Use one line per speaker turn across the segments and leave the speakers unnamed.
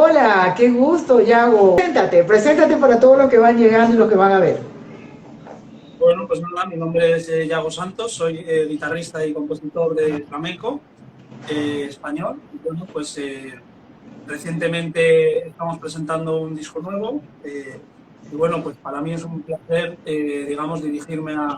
Hola, qué gusto, Yago. Preséntate para todos los que van llegando y los que van a ver.
Bueno, pues nada, mi nombre es Yago Santos, soy guitarrista y compositor de flamenco español. Y bueno, pues recientemente estamos presentando un disco nuevo y bueno, pues para mí es un placer, digamos, dirigirme a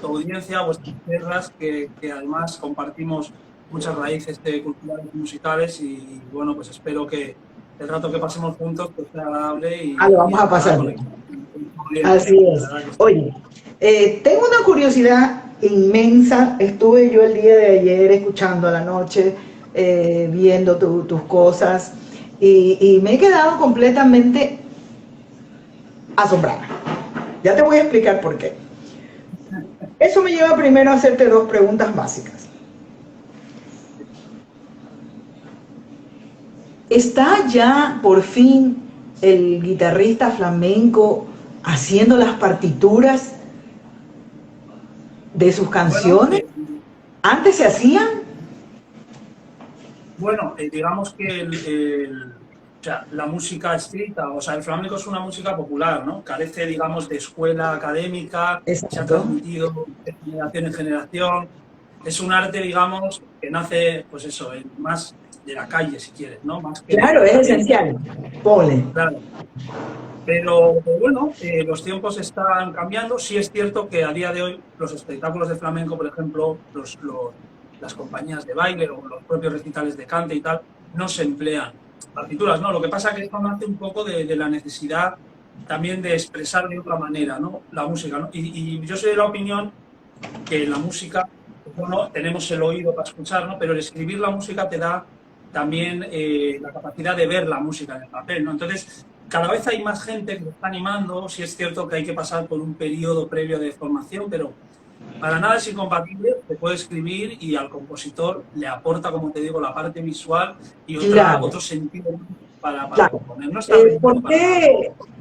tu audiencia, a vuestras tierras, que además compartimos muchas raíces culturales y musicales y bueno, pues espero que el rato que pasemos juntos pues, sea agradable
Ah, lo
y
vamos a
pueda
pasar.
conectar con tu audiencia.
Así
La
es.
verdad que sí.
Oye, tengo una curiosidad inmensa. Estuve yo el día de ayer escuchando a la noche, viendo tus cosas y me he quedado completamente asombrada. Ya te voy a explicar por qué. Eso me lleva primero a hacerte dos preguntas básicas. ¿Está ya por fin el guitarrista flamenco haciendo las partituras de sus
Bueno,
canciones? ¿Antes se hacían?
digamos que o sea, la música escrita, o sea, el flamenco es una música popular, ¿no? Carece, digamos, de escuela académica, se ha
Exacto.
transmitido de generación en generación. Es un arte, digamos, que nace, pues eso, más de la calle, si quieres, ¿no? Más que de
Claro,
la
es
academia.
esencial. Pole.
Claro. Pero bueno, los tiempos están cambiando. Sí es cierto que a día de hoy los espectáculos de flamenco, por ejemplo, las compañías de baile o los propios recitales de cante y tal, no se emplean partituras, ¿no? Lo que pasa es que esto nace un poco de la necesidad también de expresar de otra manera, ¿no? La música, ¿no? Y yo soy de la opinión que la música, bueno, tenemos el oído para escuchar, ¿no? Pero el escribir la música te da también la capacidad de ver la música en el papel, ¿no? Entonces, cada vez hay más gente que lo está animando, sí es cierto que hay que pasar por un periodo previo de formación, pero para nada es incompatible, se puede escribir y al compositor le aporta, como te digo, la parte visual y
Claro,
otro sentido para
claro.
componer. No está reñido para nada.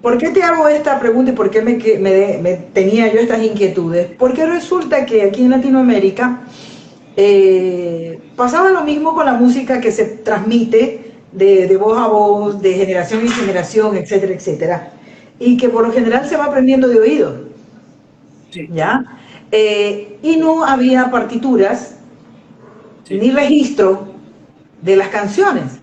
¿Por qué te hago esta pregunta y por qué me tenía yo estas inquietudes? Porque resulta que aquí en Latinoamérica pasaba lo mismo con la música que se transmite de voz a voz, de generación en generación, etcétera, etcétera. Y que por lo general se va aprendiendo de oído,
Sí,
¿ya? Y no había partituras
sí,
ni registro de las canciones.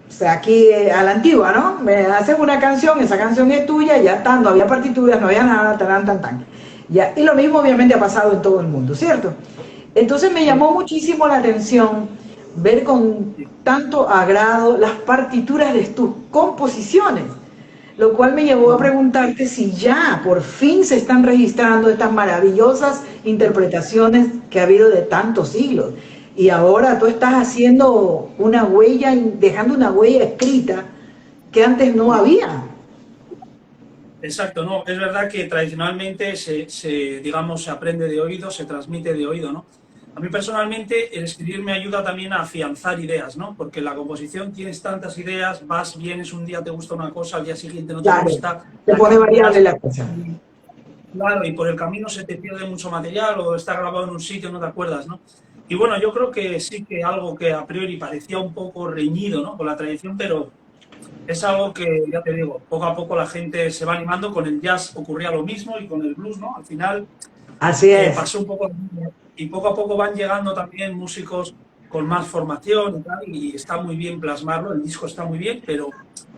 O sea, aquí a la antigua, ¿no? Me haces una canción, esa canción es tuya, ya está, no había partituras, no había nada, tan. Ya, y lo mismo obviamente ha pasado en todo el mundo, ¿cierto? Entonces me
sí,
llamó muchísimo la atención ver con
sí.
tanto agrado las partituras de tus composiciones, lo cual me llevó a preguntarte si ya por fin se están registrando estas maravillosas interpretaciones que ha habido de tantos siglos. Y ahora tú estás haciendo una huella, dejando una huella escrita que antes no había.
Exacto, no, es verdad que tradicionalmente digamos, se aprende de oído, se transmite de oído, ¿no? A mí personalmente el escribir me ayuda también a afianzar ideas, ¿no? Porque en la composición tienes tantas ideas, vas, vienes, un día te gusta una cosa, al día siguiente no te
Claro,
gusta,
se
la
pone variable
cambias,
la cosa.
y, claro, y por el camino se te pierde mucho material o está grabado en un sitio, no te acuerdas, ¿no? Y bueno, yo creo que sí que algo que a priori parecía un poco reñido, ¿no? Con la tradición, pero es algo que, ya te digo, poco a poco la gente se va animando. Con el jazz ocurría lo mismo y con el blues, ¿no? Al final
Así es.
pasó un poco y poco a poco van llegando también músicos con más formación y tal, y está muy bien plasmarlo, el disco está muy bien, pero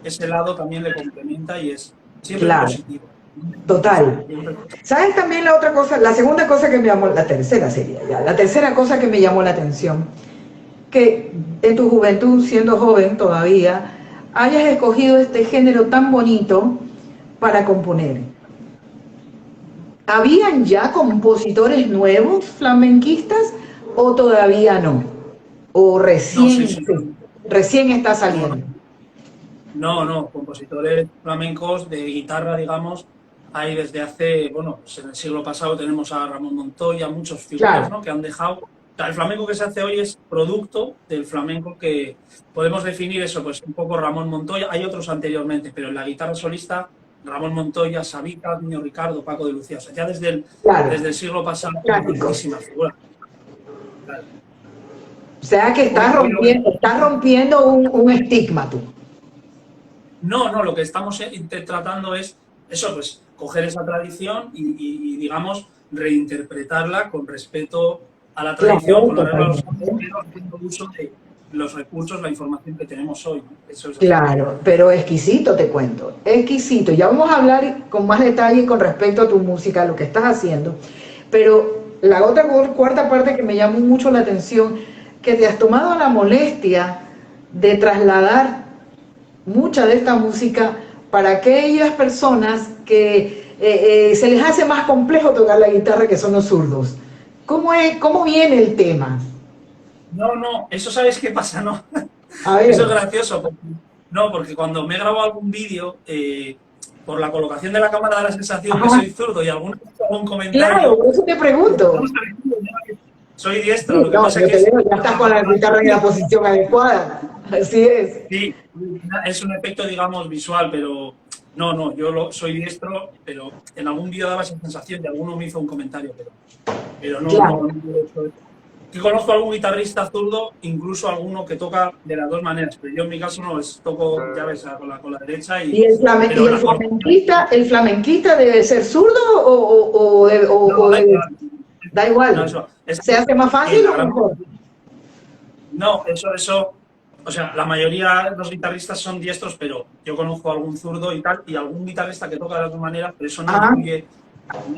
ese lado también le complementa y siempre es
Claro,
positivo.
total.
Siempre es positivo.
¿Sabes también la otra cosa? La segunda cosa que me llamó, la tercera sería ya, la tercera cosa que me llamó la atención, que en tu juventud, siendo joven todavía, hayas escogido este género tan bonito para componer. ¿Habían ya compositores nuevos flamenquistas o todavía no? ¿O
No, sí,
recién,
sí.
recién está
No,
saliendo?
no, compositores flamencos de guitarra, digamos, hay desde hace, bueno, pues en el siglo pasado tenemos a Ramón Montoya, muchas figuras,
Claro,
¿no? Que han dejado. O sea, el flamenco que se hace hoy es producto del flamenco que podemos definir eso, pues un poco Ramón Montoya, hay otros anteriormente, pero en la guitarra solista, Ramón Montoya, Sabina, Niño Ricardo, Paco de Lucía, o sea, ya
claro,
desde el siglo pasado hay
clásicos.
grandísimas figuras. Claro.
O sea que
Hoy lo ves.
estás rompiendo un estigma tú.
No, no, lo que estamos tratando es eso, pues coger esa tradición digamos, reinterpretarla con respeto a la tradición,
Claro,
con arreglo a los años,
totalmente.
pero haciendo uso de los recursos, la información que tenemos hoy, ¿no? Eso es así.
Claro, pero exquisito te cuento, exquisito. Ya vamos a hablar con más detalle con respecto a tu música, lo que estás haciendo. Pero la otra cuarta parte que me llamó mucho la atención, que te has tomado la molestia de trasladar mucha de esta música para aquellas personas que se les hace más complejo tocar la guitarra, que son los zurdos. ¿Cómo viene el tema?
No, no, eso sabes qué pasa, ¿no?
A
Eso es
ver.
gracioso. No, porque cuando me he grabado algún vídeo, por la colocación de la cámara da la sensación que
Ajá,
soy zurdo y algún
claro,
comentario.
por eso te pregunto.
Soy diestro,
Sí,
lo que
no,
pasa
yo
que
te
es.
veo, ya estás con la guitarra en la posición adecuada. Así es.
Sí, es un efecto, digamos, visual, pero no, no, soy diestro, pero en algún vídeo daba esa sensación y alguno me hizo un comentario, pero no,
Claro.
no, no. Que conozco a algún guitarrista zurdo, incluso alguno que toca de las dos maneras, pero yo en mi caso no, toco, ya ves, con la derecha,
Y
pero
el
la coordinación.
flamenquista debe ser zurdo
No,
o
da igual.
da
No,
igual?
eso,
¿Se hace más
sí,
fácil
la
o
gran
mejor?
no, o sea, la mayoría de los guitarristas son diestros, pero yo conozco a algún zurdo y tal, y algún guitarrista que toca de las dos maneras, pero eso no
Ah,
influye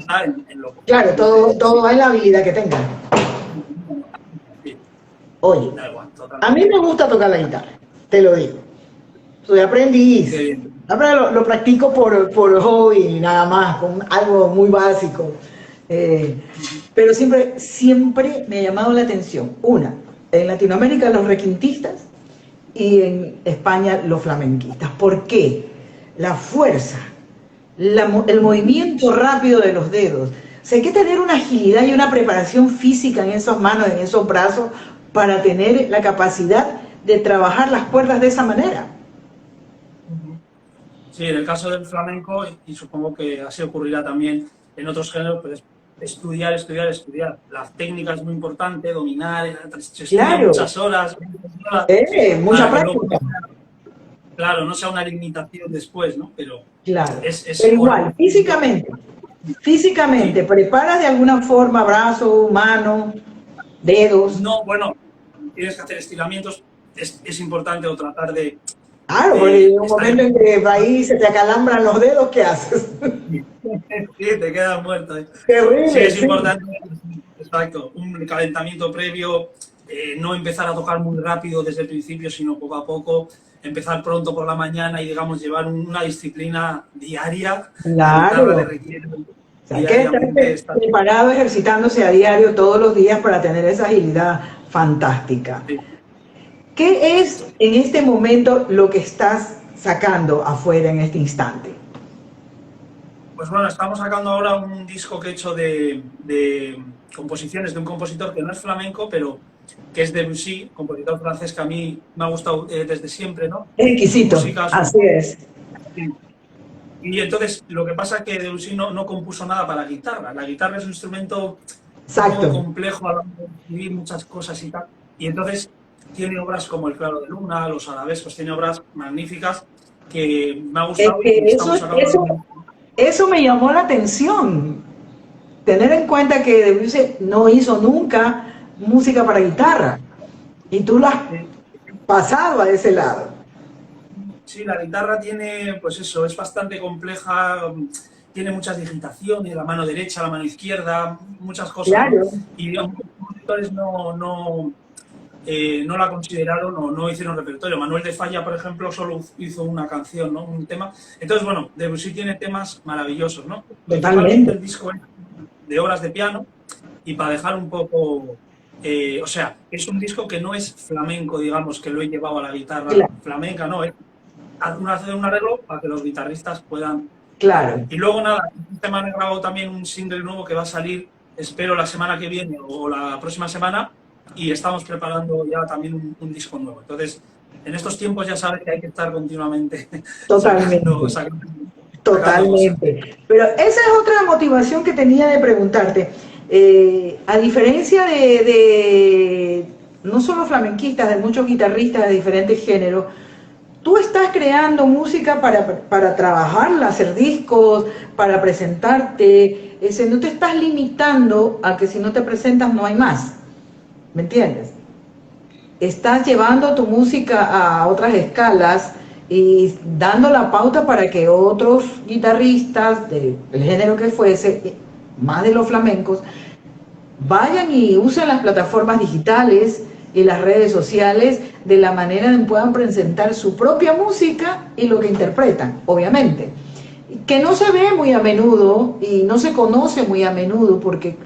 nada en lo
claro,
que dice,
todo
sí.
va en la habilidad que tengan.
Sí,
Oye,
da igual,
a
totalmente.
mí me gusta tocar la guitarra, te lo digo. Soy
Qué
aprendiz.
bien.
Ahora lo practico por hobby, nada más, con algo muy básico. Eh, pero siempre me ha llamado la atención. Una, en Latinoamérica los requintistas y en España los flamenquistas. ¿Por qué? La fuerza, el movimiento rápido de los dedos. O sea, hay que tener una agilidad y una preparación física en esas manos, en esos brazos, para tener la capacidad de trabajar las cuerdas de esa manera.
Sí, en el caso del flamenco, y supongo que así ocurrirá también en otros géneros, pues estudiar, estudiar, estudiar. La técnica es muy importante, dominar, se estudia
Claro,
muchas horas
mucha
para que luego,
práctica.
claro, no sea una limitación después, ¿no? Pero
Claro,
es
pero
por
igual,
yo,
físicamente,
sí.
preparas de alguna forma brazo, mano, dedos.
No, bueno, tienes que hacer estiramientos, es importante o tratar
Claro, porque
de
en un
estar
momento
en.
en que ahí se te acalambran los dedos, ¿qué haces?
Sí, te quedas muerto. Sí,
Terrible,
es
sí.
importante, exacto, un calentamiento previo, no empezar a tocar muy rápido desde el principio, sino poco a poco, empezar pronto por la mañana y, digamos, llevar una disciplina diaria. La guitarra le
Claro.
requiere
O sea, hay que estar
diariamente estar.
preparado, ejercitándose a diario, todos los días, para tener esa agilidad fantástica.
Sí,
¿Qué es
exacto.
en este momento lo que estás sacando afuera en este instante?
Pues bueno, estamos sacando ahora un disco que he hecho de composiciones de un compositor que no es flamenco, pero que es Debussy, compositor francés que a mí me ha gustado desde siempre, ¿no?
Es
Su
exquisito,
música,
así es.
y entonces lo que pasa es que Debussy no compuso nada para guitarra. La guitarra es un instrumento un poco
Exacto.
complejo a la hora de escribir muchas cosas y tal. Y entonces tiene obras como El Claro de Luna, Los Arabescos, tiene obras magníficas que me ha
Es
gustado
que
y estamos sacando.
eso me llamó la atención. Tener en cuenta que Debussy no hizo nunca música para guitarra y tú lo has pasado a ese lado.
Sí, la guitarra tiene, pues eso, es bastante compleja, tiene muchas digitaciones, la mano derecha, la mano izquierda, muchas cosas, ¿no?
Claro.
Y los compositores no la consideraron o no hicieron repertorio. Manuel de Falla, por ejemplo, solo hizo una canción, ¿no? Un tema. Entonces, bueno, Debussy tiene temas maravillosos, ¿no? Principalmente
Totalmente.
el disco de obras de piano y para dejar un poco. O sea, es un disco que no es flamenco, digamos, que lo he llevado a la guitarra
Claro.
flamenca, no, es hacer un arreglo para que los guitarristas puedan tal.
Claro.
Y luego nada, este tema he grabado también un single nuevo que va a salir, espero la semana que viene o la próxima semana, y estamos preparando ya también un disco nuevo. Entonces, en estos tiempos ya sabes que hay que estar continuamente sacando,
Totalmente.
sacando, sacando cosas.
Totalmente. Pero esa es otra motivación que tenía de preguntarte. A diferencia no solo flamenquistas, de muchos guitarristas de diferentes géneros, tú estás creando música para trabajarla, hacer discos, para presentarte, no te estás limitando a que si no te presentas no hay más, ¿me entiendes? Estás llevando tu música a otras escalas y dando la pauta para que otros guitarristas del género que fuese, más de los flamencos, vayan y usen las plataformas digitales y las redes sociales de la manera en que puedan presentar su propia música y lo que interpretan, obviamente. Que no se ve muy a menudo y no se conoce muy a menudo porque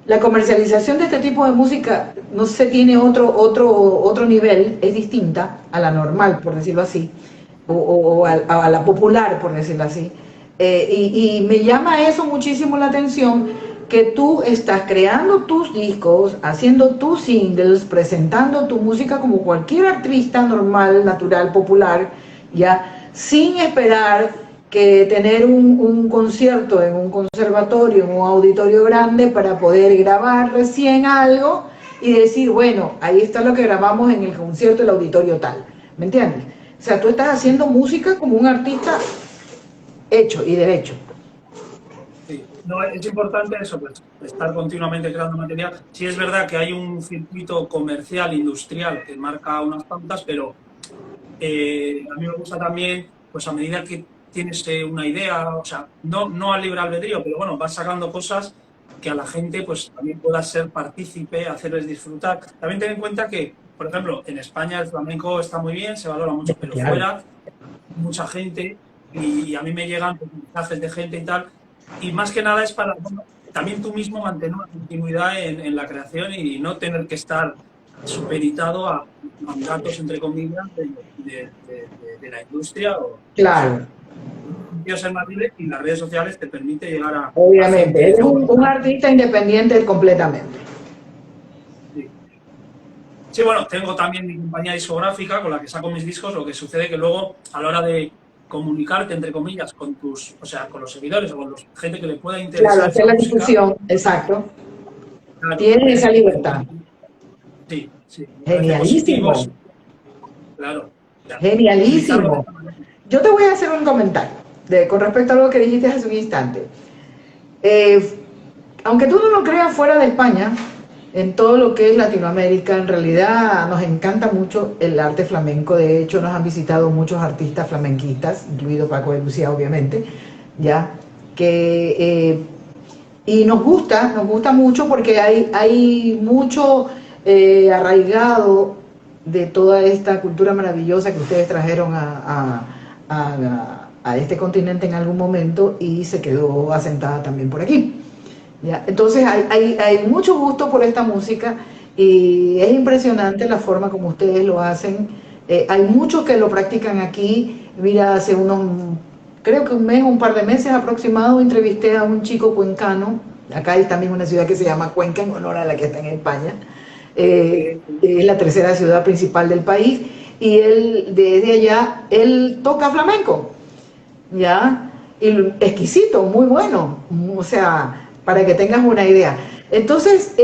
la comercialización de este tipo de música no se tiene otro nivel, es distinta a la normal, por decirlo así, o a la popular, por decirlo así. Y me llama eso muchísimo la atención, que tú estás creando tus discos, haciendo tus singles, presentando tu música como cualquier artista normal, natural, popular, ya, sin esperar que tener un concierto en un conservatorio, en un auditorio grande para poder grabar recién algo y decir, bueno, ahí está lo que grabamos en el concierto del auditorio tal, ¿me entiendes? O sea, tú estás haciendo música como un artista hecho y derecho.
Sí, no, es importante eso, pues, estar continuamente creando material. Sí es verdad que hay un circuito comercial, industrial, que marca unas pautas, pero a mí me gusta también, pues a medida que tienes una idea, o sea, no al libre albedrío, pero bueno, vas sacando cosas que a la gente pues también pueda ser partícipe, hacerles disfrutar. También ten en cuenta que, por ejemplo, en España el flamenco está muy bien, se valora mucho, pero
Claro.
fuera mucha gente y a mí me llegan pues, mensajes de gente y tal, y más que nada es para bueno, también tú mismo mantener una continuidad en la creación y no tener que estar supeditado a mandatos, entre comillas, de la industria o
Claro,
quiero ser más libre y las redes sociales te permite llegar a
obviamente.
gente
Eres
geográfica.
un artista independiente completamente.
Sí. Sí, bueno, tengo también mi compañía discográfica con la que saco mis discos, lo que sucede que luego a la hora de comunicarte, entre comillas, con tus, o sea, con los seguidores o con la gente que le pueda
Claro,
interesar
hacer
esa
la
música,
difusión, exacto.
claro,
Tienes esa
tienes que tener,
libertad.
sí, sí, me parece positivo,
Genialísimo,
claro, ya, utilizarlo de
genialísimo.
esta manera.
Yo te voy a hacer un comentario con respecto a lo que dijiste hace un instante. Aunque tú no lo creas, fuera de España, en todo lo que es Latinoamérica, en realidad nos encanta mucho el arte flamenco. De hecho, nos han visitado muchos artistas flamenquistas, incluido Paco de Lucía, obviamente, ya, y nos gusta mucho porque hay mucho arraigado de toda esta cultura maravillosa que ustedes trajeron a este continente en algún momento y se quedó asentada también por aquí. ¿Ya? Entonces hay mucho gusto por esta música y es impresionante la forma como ustedes lo hacen. Hay muchos que lo practican aquí. Mira, hace creo que un mes, un par de meses aproximado, entrevisté a un chico cuencano. Acá hay también una ciudad que se llama Cuenca, en honor a la que está en España. Es la tercera ciudad principal del país y él, desde allá, él toca flamenco, ¿ya? Y exquisito, muy bueno, o sea, para que tengas una idea. Entonces,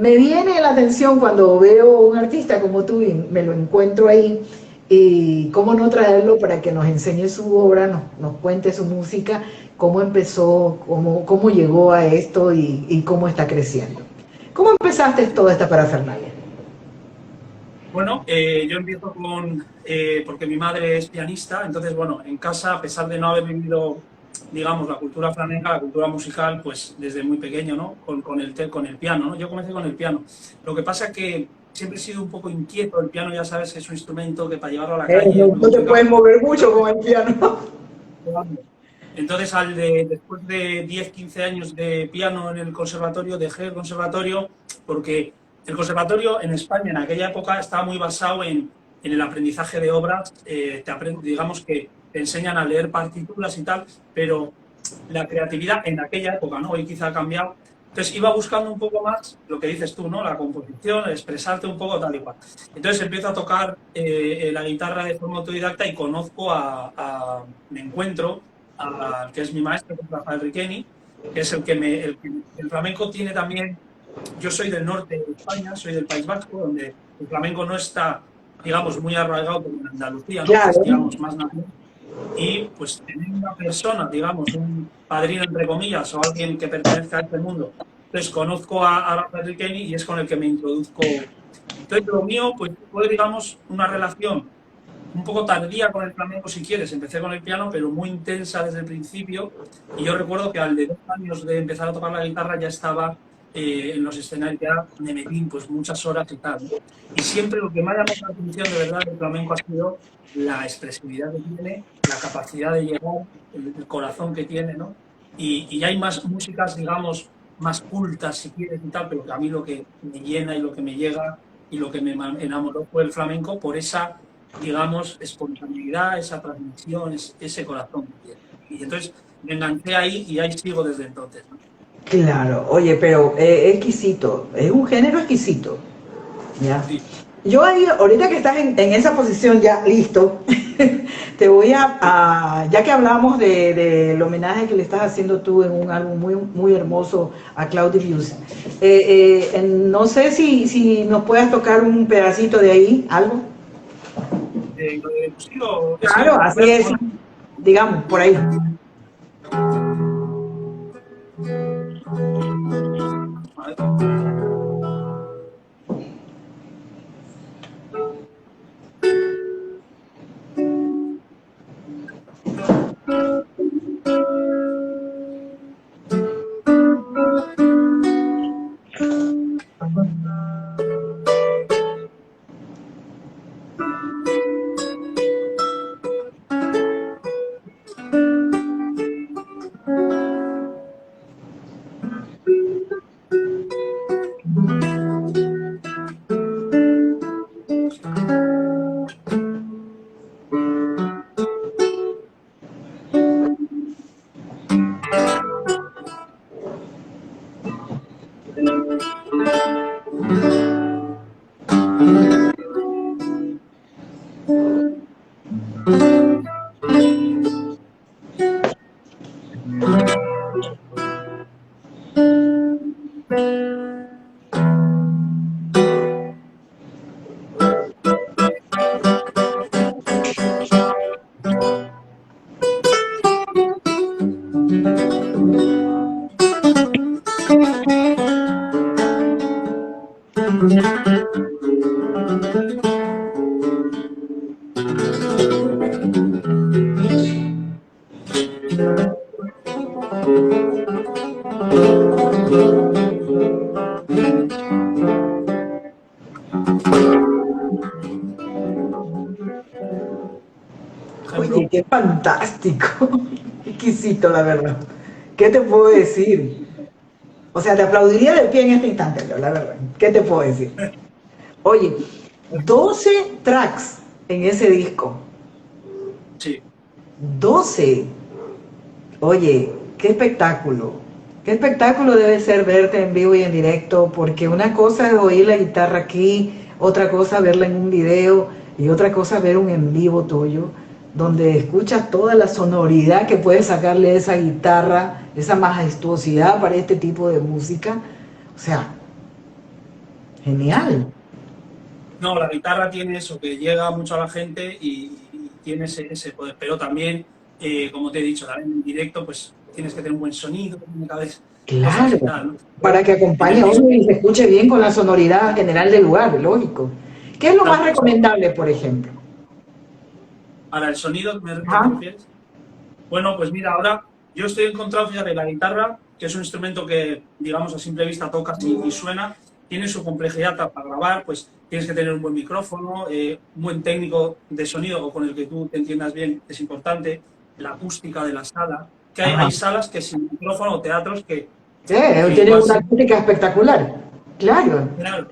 me viene la atención cuando veo un artista como tú y me lo encuentro ahí, y cómo no traerlo para que nos enseñe su obra, nos cuente su música, cómo empezó, cómo llegó a esto y cómo está creciendo. ¿Cómo empezaste toda esta parafernalia?
Bueno, yo empiezo porque mi madre es pianista, entonces, bueno, en casa, a pesar de no haber vivido, digamos, la cultura flamenca, la cultura musical, pues desde muy pequeño, ¿no? Con el piano, ¿no? Yo comencé con el piano. Lo que pasa es que siempre he sido un poco inquieto, el piano ya sabes que es un instrumento que para llevarlo a la calle es
No,
muy
no te puedes
complicado.
mover mucho con el piano.
Entonces, después de 10, 15 años de piano en el conservatorio, dejé el conservatorio porque el conservatorio en España en aquella época estaba muy basado en el aprendizaje de obras, digamos que te enseñan a leer partituras y tal, pero la creatividad en aquella época, ¿no? Hoy quizá ha cambiado. Entonces iba buscando un poco más lo que dices tú, ¿no? La composición, el expresarte un poco tal y cual. Entonces empiezo a tocar la guitarra de forma autodidacta y me encuentro al que es mi maestro, que es Rafael Riqueni, que es el flamenco tiene también. Yo soy del norte de España, soy del País Vasco, donde el flamenco no está digamos, muy arraigado como en Andalucía, ¿no? Que
Claro,
es, digamos, más natural. Y pues tener una persona, digamos, un padrino entre comillas, o alguien que pertenezca a este mundo. Entonces conozco a Rafael Riquelme y es con el que me introduzco. Entonces lo mío, pues fue, digamos, una relación un poco tardía con el flamenco, si quieres. Empecé con el piano, pero muy intensa desde el principio. Y yo recuerdo que al de 2 años de empezar a tocar la guitarra ya estaba en los escenarios, ya me metí pues muchas horas y tal, ¿no? Y siempre lo que me ha llamado la atención de verdad del flamenco ha sido la expresividad que tiene, la capacidad de llegar, el corazón que tiene, ¿no? Y hay más músicas, digamos, más cultas, si quieres, y tal, pero que a mí lo que me llena y lo que me llega y lo que me enamoró fue el flamenco por esa, digamos, espontaneidad, esa transmisión, ese corazón que tiene. Y entonces me enganché ahí y ahí sigo desde entonces, ¿no?
claro. Oye, pero exquisito, es un género exquisito, ¿ya?
Sí.
Yo ahí, ahorita que estás en esa posición ya listo, te voy ya que hablamos del homenaje que le estás haciendo tú en un álbum muy, muy hermoso a Claude Debussy, no sé si nos puedas tocar un pedacito de ahí, algo.
Lo de Bustillo, ese,
Claro, así es,
bueno,
digamos, por ahí.
a ver.
Oye,
Ejemplo,
qué fantástico, exquisito, la verdad. ¿Qué te puedo decir? O sea, te aplaudiría de pie en este instante, Leo, la verdad. ¿Qué te puedo decir? Oye, 12 tracks en ese disco.
sí.
12. Oye, qué espectáculo. Qué espectáculo debe ser verte en vivo y en directo, porque una cosa es oír la guitarra aquí, otra cosa verla en un video y otra cosa ver un en vivo tuyo, donde escuchas toda la sonoridad que puedes sacarle a esa guitarra, esa majestuosidad para este tipo de música. O sea,
Sí.
genial.
No, la guitarra tiene eso, que llega mucho a la gente y tiene ese poder, pero también, como te he dicho, también en directo, pues tienes que tener un buen sonido, cosas y
Claro,
tal, ¿no?
para que
En
acompañe
el
a
disco,
uno y se escuche bien con la sonoridad general del lugar, lógico. ¿Qué es lo más
exacto, exacto.
recomendable, por ejemplo?
Ahora, el sonido, ¿qué te
Ajá.
refieres? Bueno, pues mira, ahora yo estoy encontrado, fíjate, la guitarra, que es un instrumento que, digamos, a simple vista tocas y suena, tiene su complejidad para grabar, pues tienes que tener un buen micrófono, un buen técnico de sonido o con el que tú te entiendas bien, es importante, la acústica de la sala, que hay
Ajá.
salas que sin micrófono o teatros que
Tiene
igual
una
sí,
acústica espectacular. Claro.
claro,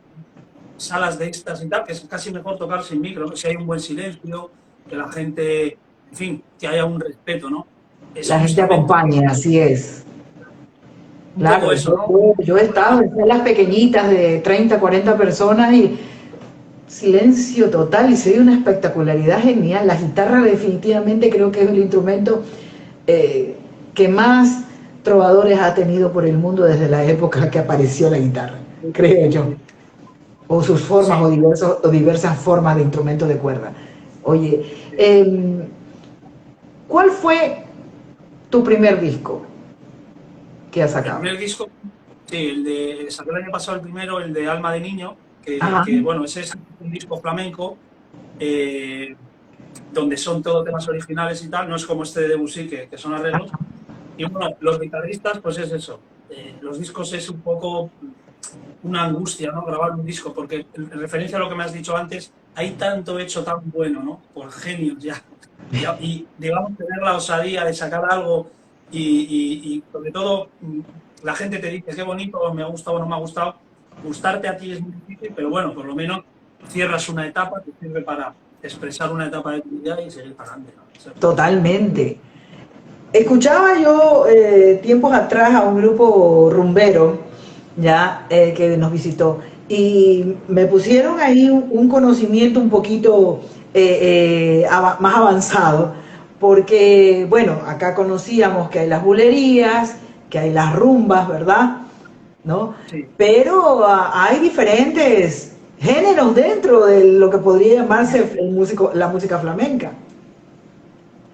salas de estas y tal, que es casi mejor tocar sin micro, ¿no? Si hay un buen silencio, que la gente, en fin, que haya un respeto, ¿no? Es
La
un
gente
instrumento que
acompaña, así es.
un poco
Claro,
eso, ¿no?
yo he estado en salas pequeñitas de 30, 40 personas y silencio total y se ve una espectacularidad genial. La guitarra definitivamente creo que es el instrumento eh, que más trovadores ha tenido por el mundo desde la época que apareció la guitarra, creo yo. o sus formas
Sí.
o diversas formas de instrumentos de cuerda. Oye, ¿cuál fue tu primer disco que has
El
sacado?
primer disco, sí, el de, salió el año pasado el primero, el de Alma de Niño,
Ajá.
bueno, ese es un disco flamenco, eh, donde son todos temas originales y tal, no es como este de Debussy, que son arreglos. Y bueno, los guitarristas, pues es eso. Los discos es un poco una angustia, ¿no? Grabar un disco, porque en referencia a lo que me has dicho antes, hay tanto hecho tan bueno, ¿no? Por genios ya. Y digamos, tener la osadía de sacar algo y sobre todo la gente te dice, qué bonito, me ha gustado o no me ha gustado. Gustarte a ti es muy difícil, pero bueno, por lo menos cierras una etapa, te sirve para expresar una etapa de tu vida y seguir para adelante, ¿no? Eso es lo que pienso.
Totalmente. Escuchaba yo tiempos atrás a un grupo rumbero ya que nos visitó y me pusieron ahí un conocimiento un poquito más avanzado porque bueno, acá conocíamos que hay las bulerías, que hay las rumbas, ¿verdad? ¿No?
Sí.
Pero hay diferentes géneros dentro de lo que podría llamarse la música flamenca.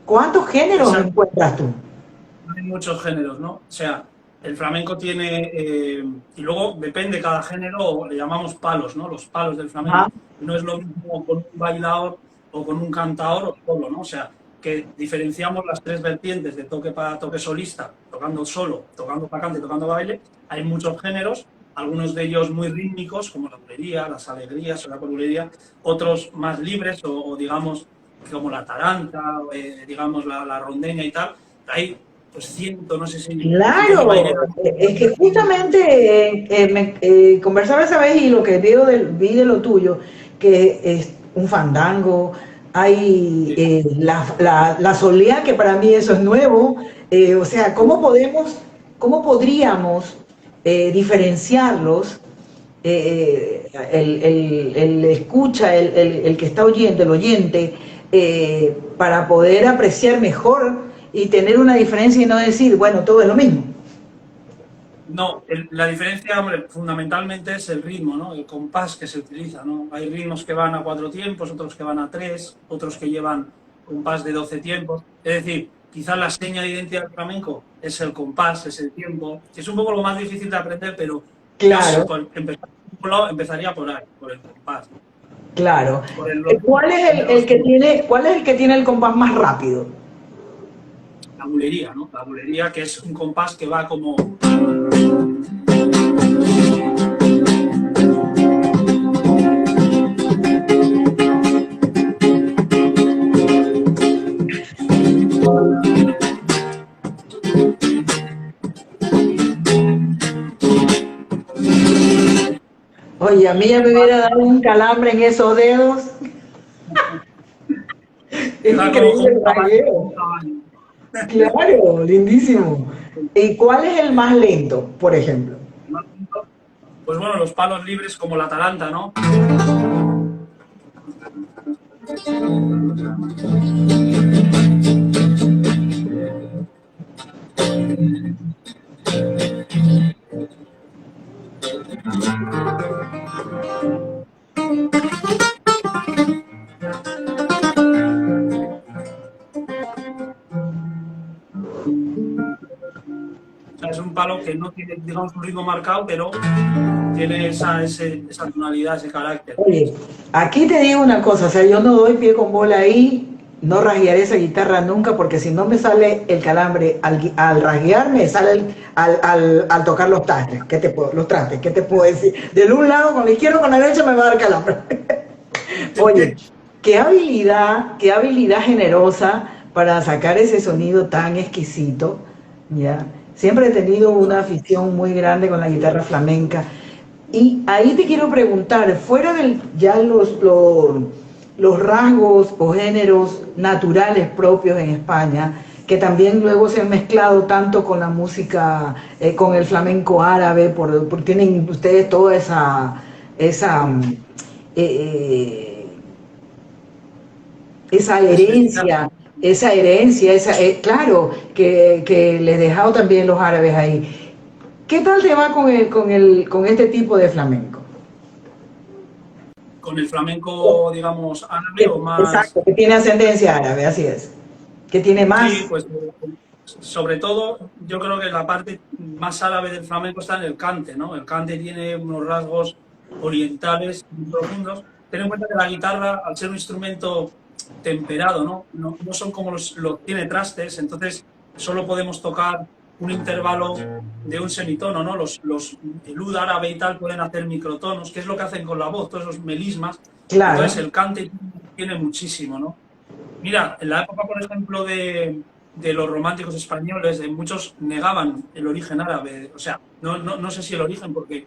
¿Cuántos géneros
Exacto.
encuentras tú?
Hay muchos géneros, ¿no? O sea, el flamenco tiene, y luego depende cada género, le llamamos palos, ¿no? Los palos del
Ajá.
flamenco. No es lo mismo con un bailador o con un cantador o solo, ¿no? O sea, que diferenciamos las tres vertientes de toque para toque solista, tocando solo, tocando para cante, tocando para baile. Hay muchos géneros, algunos de ellos muy rítmicos, como la bulería, las alegrías o la bulería, otros más libres o digamos, como la taranta, digamos, la rondeña y tal. Hay pues ciento, no sé si Tony
Claro,
Mairena.
es que justamente conversaba esa vez y lo que vi de lo tuyo, que es un fandango, hay
Sí,
la solea, que para mí eso es nuevo, o sea, cómo podríamos diferenciarlos? El escucha, el que está oyendo, el oyente, para poder apreciar mejor y tener una diferencia y no decir, bueno, todo es lo mismo.
no, la diferencia, hombre, fundamentalmente es el ritmo, ¿no? El compás que se utiliza, ¿no? Hay ritmos que van a 4 tiempos, otros que van a 3, otros que llevan compás de 12 tiempos. Es decir, quizás la seña de identidad del flamenco es el compás, es el tiempo. Es un poco lo más difícil de aprender, pero yo si
Claro,
empezaría por ahí, por el compás, ¿no?
claro.
Por los
¿Cuál es el
primeros,
que tiene el compás más rápido?
la bulería, ¿no? La bulería, que es un compás que va como.
Oye, a mí ya me hubiera dado un calambre en esos dedos. Es
Va como
increíble
un
el
caballo, como un
rasgueo.
caballo.
Claro, lindísimo. ¿Y cuál es el más lento, por ejemplo?
Pues bueno, los palos libres como la Atalanta, ¿no? O sea, es un palo que no tiene, digamos, un ritmo marcado, pero tiene esa tonalidad, ese carácter.
Oye, aquí te digo una cosa, o sea, yo no doy pie con bola ahí, no rasguearé esa guitarra nunca, porque si no me sale el calambre al rasguear, me sale al tocar los trastes, los trastes, ¿qué te puedo decir? Del un lado con la izquierda o con la derecha me va a dar calambre. Oye, qué habilidad generosa para sacar ese sonido tan exquisito, ¿ya? Siempre he tenido una afición muy grande con la guitarra flamenca. Y ahí te quiero preguntar, fuera de ya los rasgos o géneros naturales propios en España, que también luego se han mezclado tanto con la música, con el flamenco árabe, porque tienen ustedes toda esa, eh,
Especificidad.
esa herencia, claro, que les dejado también los árabes ahí. ¿Qué tal te va con este tipo de flamenco?
con el flamenco, digamos, árabe o más...
Exacto, que tiene ascendencia árabe, así es. Que tiene más...
Sí, pues sobre todo yo creo que la parte más árabe del flamenco está en el cante, ¿no? El cante tiene unos rasgos orientales muy profundos. Ten en cuenta que la guitarra, al ser un instrumento temperado, no son como los tiene trastes, entonces solo podemos tocar un intervalo de un semitono, ¿no? El ud árabe y tal pueden hacer microtonos, que es lo que hacen con la voz, todos esos melismas.
Claro.
Entonces el cante tiene muchísimo, ¿no? Mira, en la época, por ejemplo, de los románticos españoles, muchos negaban el origen árabe. O sea, no sé si el origen, porque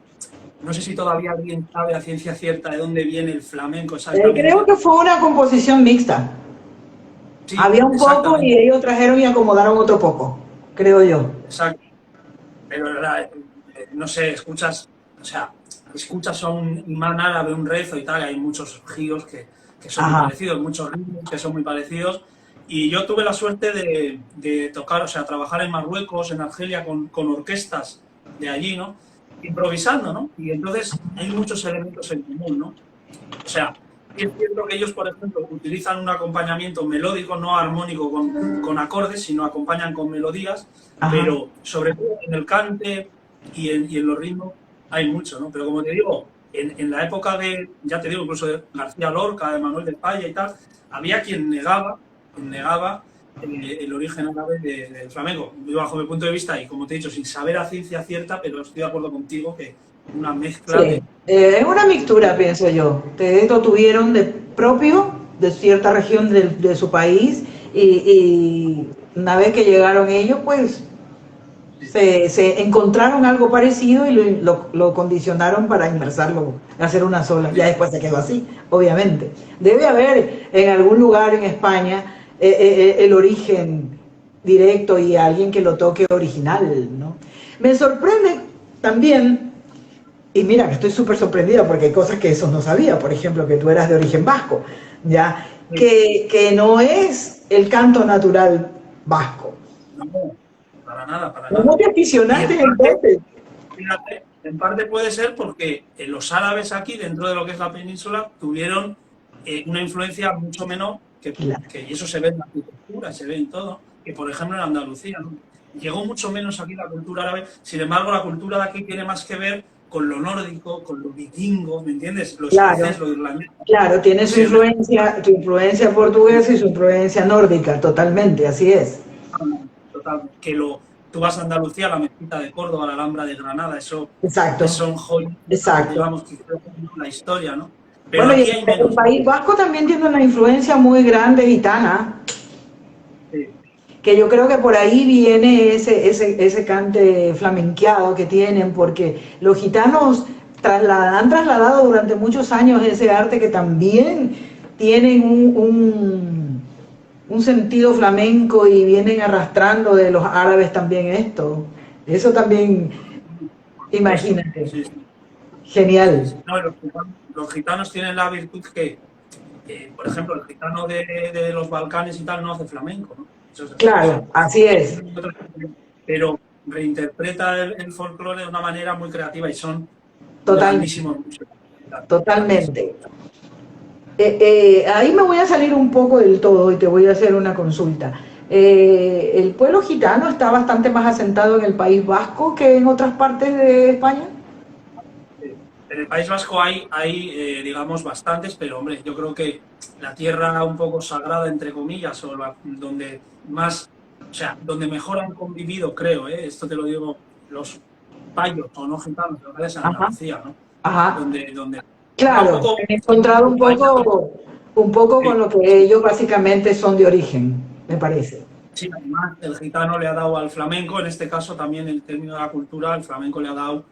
no sé si todavía alguien sabe a ciencia cierta de dónde viene el flamenco exactamente.
Creo que fue una composición mixta. Sí, había un poco y ellos trajeron y acomodaron otro poco, creo yo.
Exacto. Pero no sé, escuchas a un imán árabe, un rezo y tal, hay muchos giros que son muy parecidos, muchos ritmos que son muy parecidos. Y yo tuve la suerte de tocar, o sea, trabajar en Marruecos, en Argelia, con orquestas de allí, ¿no? Improvisando, ¿no? Y entonces hay muchos elementos en común, ¿no? O sea, es cierto que ellos, por ejemplo, utilizan un acompañamiento melódico, no armónico con acordes, sino acompañan con melodías, pero sobre todo en el cante y en los ritmos hay mucho, ¿no? Pero como te digo, en la época de, ya te digo, incluso de García Lorca, de Manuel de Falla y tal, había quien negaba el origen árabe del flamenco. Yo, bajo mi punto de vista, y como te he dicho, sin saber a ciencia cierta, pero estoy de acuerdo contigo que una mezcla
sí. Es una mixtura, pienso yo. Lo tuvieron de propio de cierta región de su país y una vez que llegaron ellos, pues se encontraron algo parecido y lo condicionaron para inmersarlo, hacer una sola. Ya después se quedó así, obviamente. Debe haber en algún lugar en España el origen directo y alguien que lo toque original, ¿no? Me sorprende también, y mira, estoy súper sorprendida porque hay cosas que eso no sabía, por ejemplo, que tú eras de origen vasco, ¿ya? Que no es el canto natural vasco.
No, para nada.
¿Cómo te aficionaste entonces?
Fíjate, en parte puede ser porque los árabes aquí, dentro de lo que es la península, tuvieron una influencia mucho menor, y eso se ve en la arquitectura, se ve en todo, que por ejemplo en Andalucía, ¿no? Llegó mucho menos aquí la cultura árabe, sin embargo la cultura de aquí tiene más que ver con lo nórdico, con lo vikingo, ¿me entiendes? Lo escocés, lo irlandés.
Claro, tiene su influencia portuguesa y su influencia nórdica, totalmente, así es.
Totalmente. Tú vas a Andalucía, la mezquita de Córdoba, la Alhambra de Granada, eso son joyas, digamos, que la historia, ¿no? Pero
bueno,
aquí hay menos.
El País Vasco también tiene una influencia muy grande gitana, sí, que yo creo que por ahí viene ese cante flamenqueado que tienen, porque los gitanos han trasladado durante muchos años ese arte que también tienen un sentido flamenco y vienen arrastrando de los árabes también esto. Eso también, imagínate. Sí. Genial.
No, los gitanos tienen la virtud que por ejemplo, el gitano de los Balcanes y tal no hace flamenco, ¿no?
Claro, así es.
Pero reinterpreta el folclore de una manera muy creativa y son
grandísimos. Totalmente. Ahí me voy a salir un poco del todo y te voy a hacer una consulta. ¿El pueblo gitano está bastante más asentado en el País Vasco que en otras partes de España?
En el País Vasco hay digamos, bastantes, pero hombre, yo creo que la tierra un poco sagrada, entre comillas, o donde más, o sea, donde mejor han convivido, creo, esto te lo digo, los payos o no gitanos, lo que es Andalucía, ¿no?
Ajá.
Donde
claro, he encontrado un poco con lo que ellos básicamente son de origen, me parece.
Sí, además el gitano le ha dado al flamenco, en este caso también el término de la cultura, el flamenco le ha dado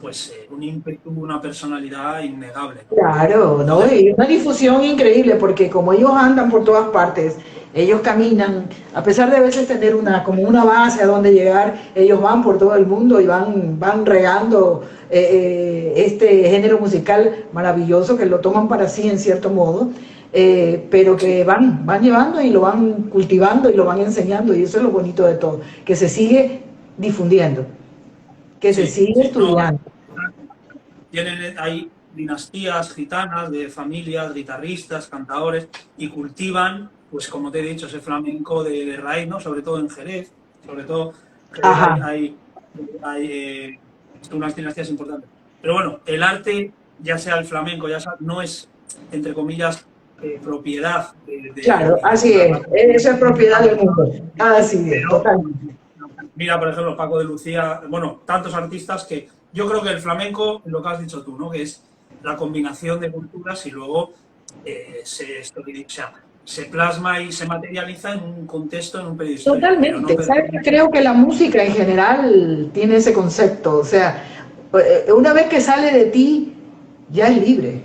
pues un ímpetu, una personalidad innegable, ¿no?
Claro, ¿no? Y una difusión increíble, porque como ellos andan por todas partes, ellos caminan, a pesar de a veces tener como una base a donde llegar, ellos van por todo el mundo y van regando este género musical maravilloso que lo toman para sí en cierto modo, pero que van llevando y lo van cultivando y lo van enseñando, y eso es lo bonito de todo, que se sigue difundiendo, que se sigue estudiando.
Tienen ahí, dinastías gitanas, de familias, guitarristas, cantadores, y cultivan, pues como te he dicho, ese flamenco de raíz, ¿no? Sobre todo en Jerez, sobre todo en Jerez
Ajá.
hay unas dinastías importantes. Pero bueno, el arte, ya sea el flamenco, ya sea, no es, entre comillas, propiedad
Claro,
de
así
una
es.
parte.
Eso es propiedad del mundo. Así es,
Pero
totalmente.
mira, por ejemplo, Paco de Lucía, bueno, tantos artistas que yo creo que el flamenco, lo que has dicho tú, ¿no? Que es la combinación de culturas y luego o sea, se plasma y se materializa en un contexto, en un periodo histórico, pero no
Totalmente. ¿Sabes qué?
pertenece.
Creo que la música en general tiene ese concepto. O sea, una vez que sale de ti, ya es libre.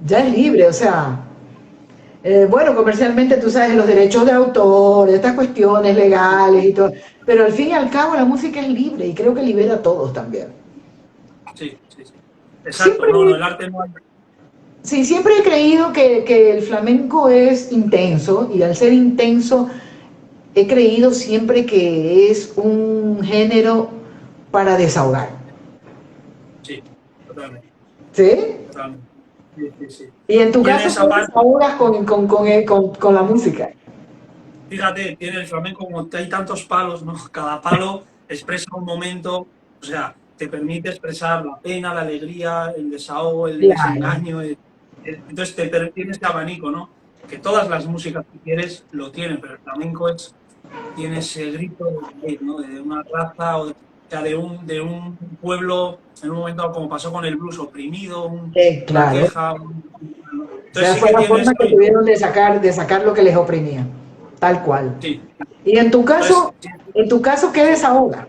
Ya es libre. O sea, bueno, comercialmente tú sabes los derechos de autor, estas cuestiones legales y todo. Pero al fin y al cabo la música es libre y creo que libera a todos también.
Sí, sí, sí. Exacto,
Siempre,
no, no, el arte no hay.
sí, siempre he creído que el flamenco es intenso y al ser intenso he creído siempre que es un género para desahogar.
Sí, totalmente,
¿Sí?
totalmente. Sí, sí, sí.
Y en tu
Tiene
caso,
esa
¿cómo
parte.
desahogas con la música?
Fíjate, tiene el flamenco como que hay tantos palos, ¿no? Cada palo expresa un momento, o sea, te permite expresar la pena, la alegría, el desahogo, el
Claro.
desengaño. Entonces tiene este abanico, ¿no? Que todas las músicas que quieres lo tienen, pero el flamenco tiene ese grito de raíz, ¿no? De una raza o sea, de un pueblo, en un momento como pasó con el blues, oprimido, una
Claro.
queja.
O
Entonces
sea,
sí
fue
que
la
tiene
forma
esto
que tuvieron de sacar lo que les oprimía. Tal cual.
sí.
Y
Entonces,
en tu caso, ¿qué
sí.
desahoga?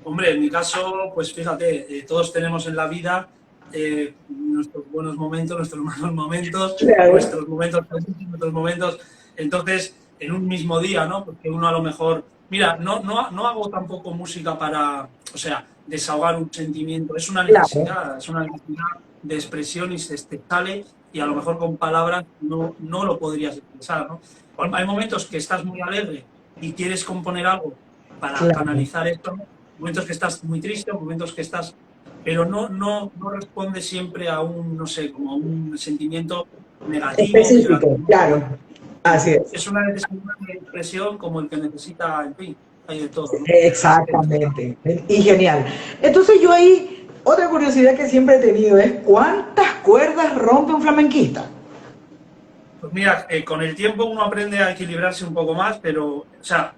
Hombre, en mi caso, pues fíjate, todos tenemos en la vida nuestros buenos momentos, nuestros malos momentos,
Claro.
nuestros momentos felices, nuestros momentos. Entonces, en un mismo día, ¿no? Porque uno a lo mejor. Mira, no hago tampoco música para, o sea, desahogar un sentimiento.
Claro.
Es una necesidad de expresión y se te sale y a lo mejor con palabras no lo podrías expresar, ¿no? Hay momentos que estás muy alegre y quieres componer algo para
Claro.
canalizar esto, ¿no? Momentos que estás muy triste, momentos que estás, pero no responde siempre a un, no sé, como a un sentimiento negativo,
Específico,
peyorativo.
claro. Así es.
Es una necesidad de expresión como el que necesita, en fin, hay de todo, ¿no? En el espectro.
Exactamente. Y genial. Entonces yo ahí, otra curiosidad que siempre he tenido es ¿cuántas cuerdas rompe un flamenquista?
Pues mira, con el tiempo uno aprende a equilibrarse un poco más, pero, o sea,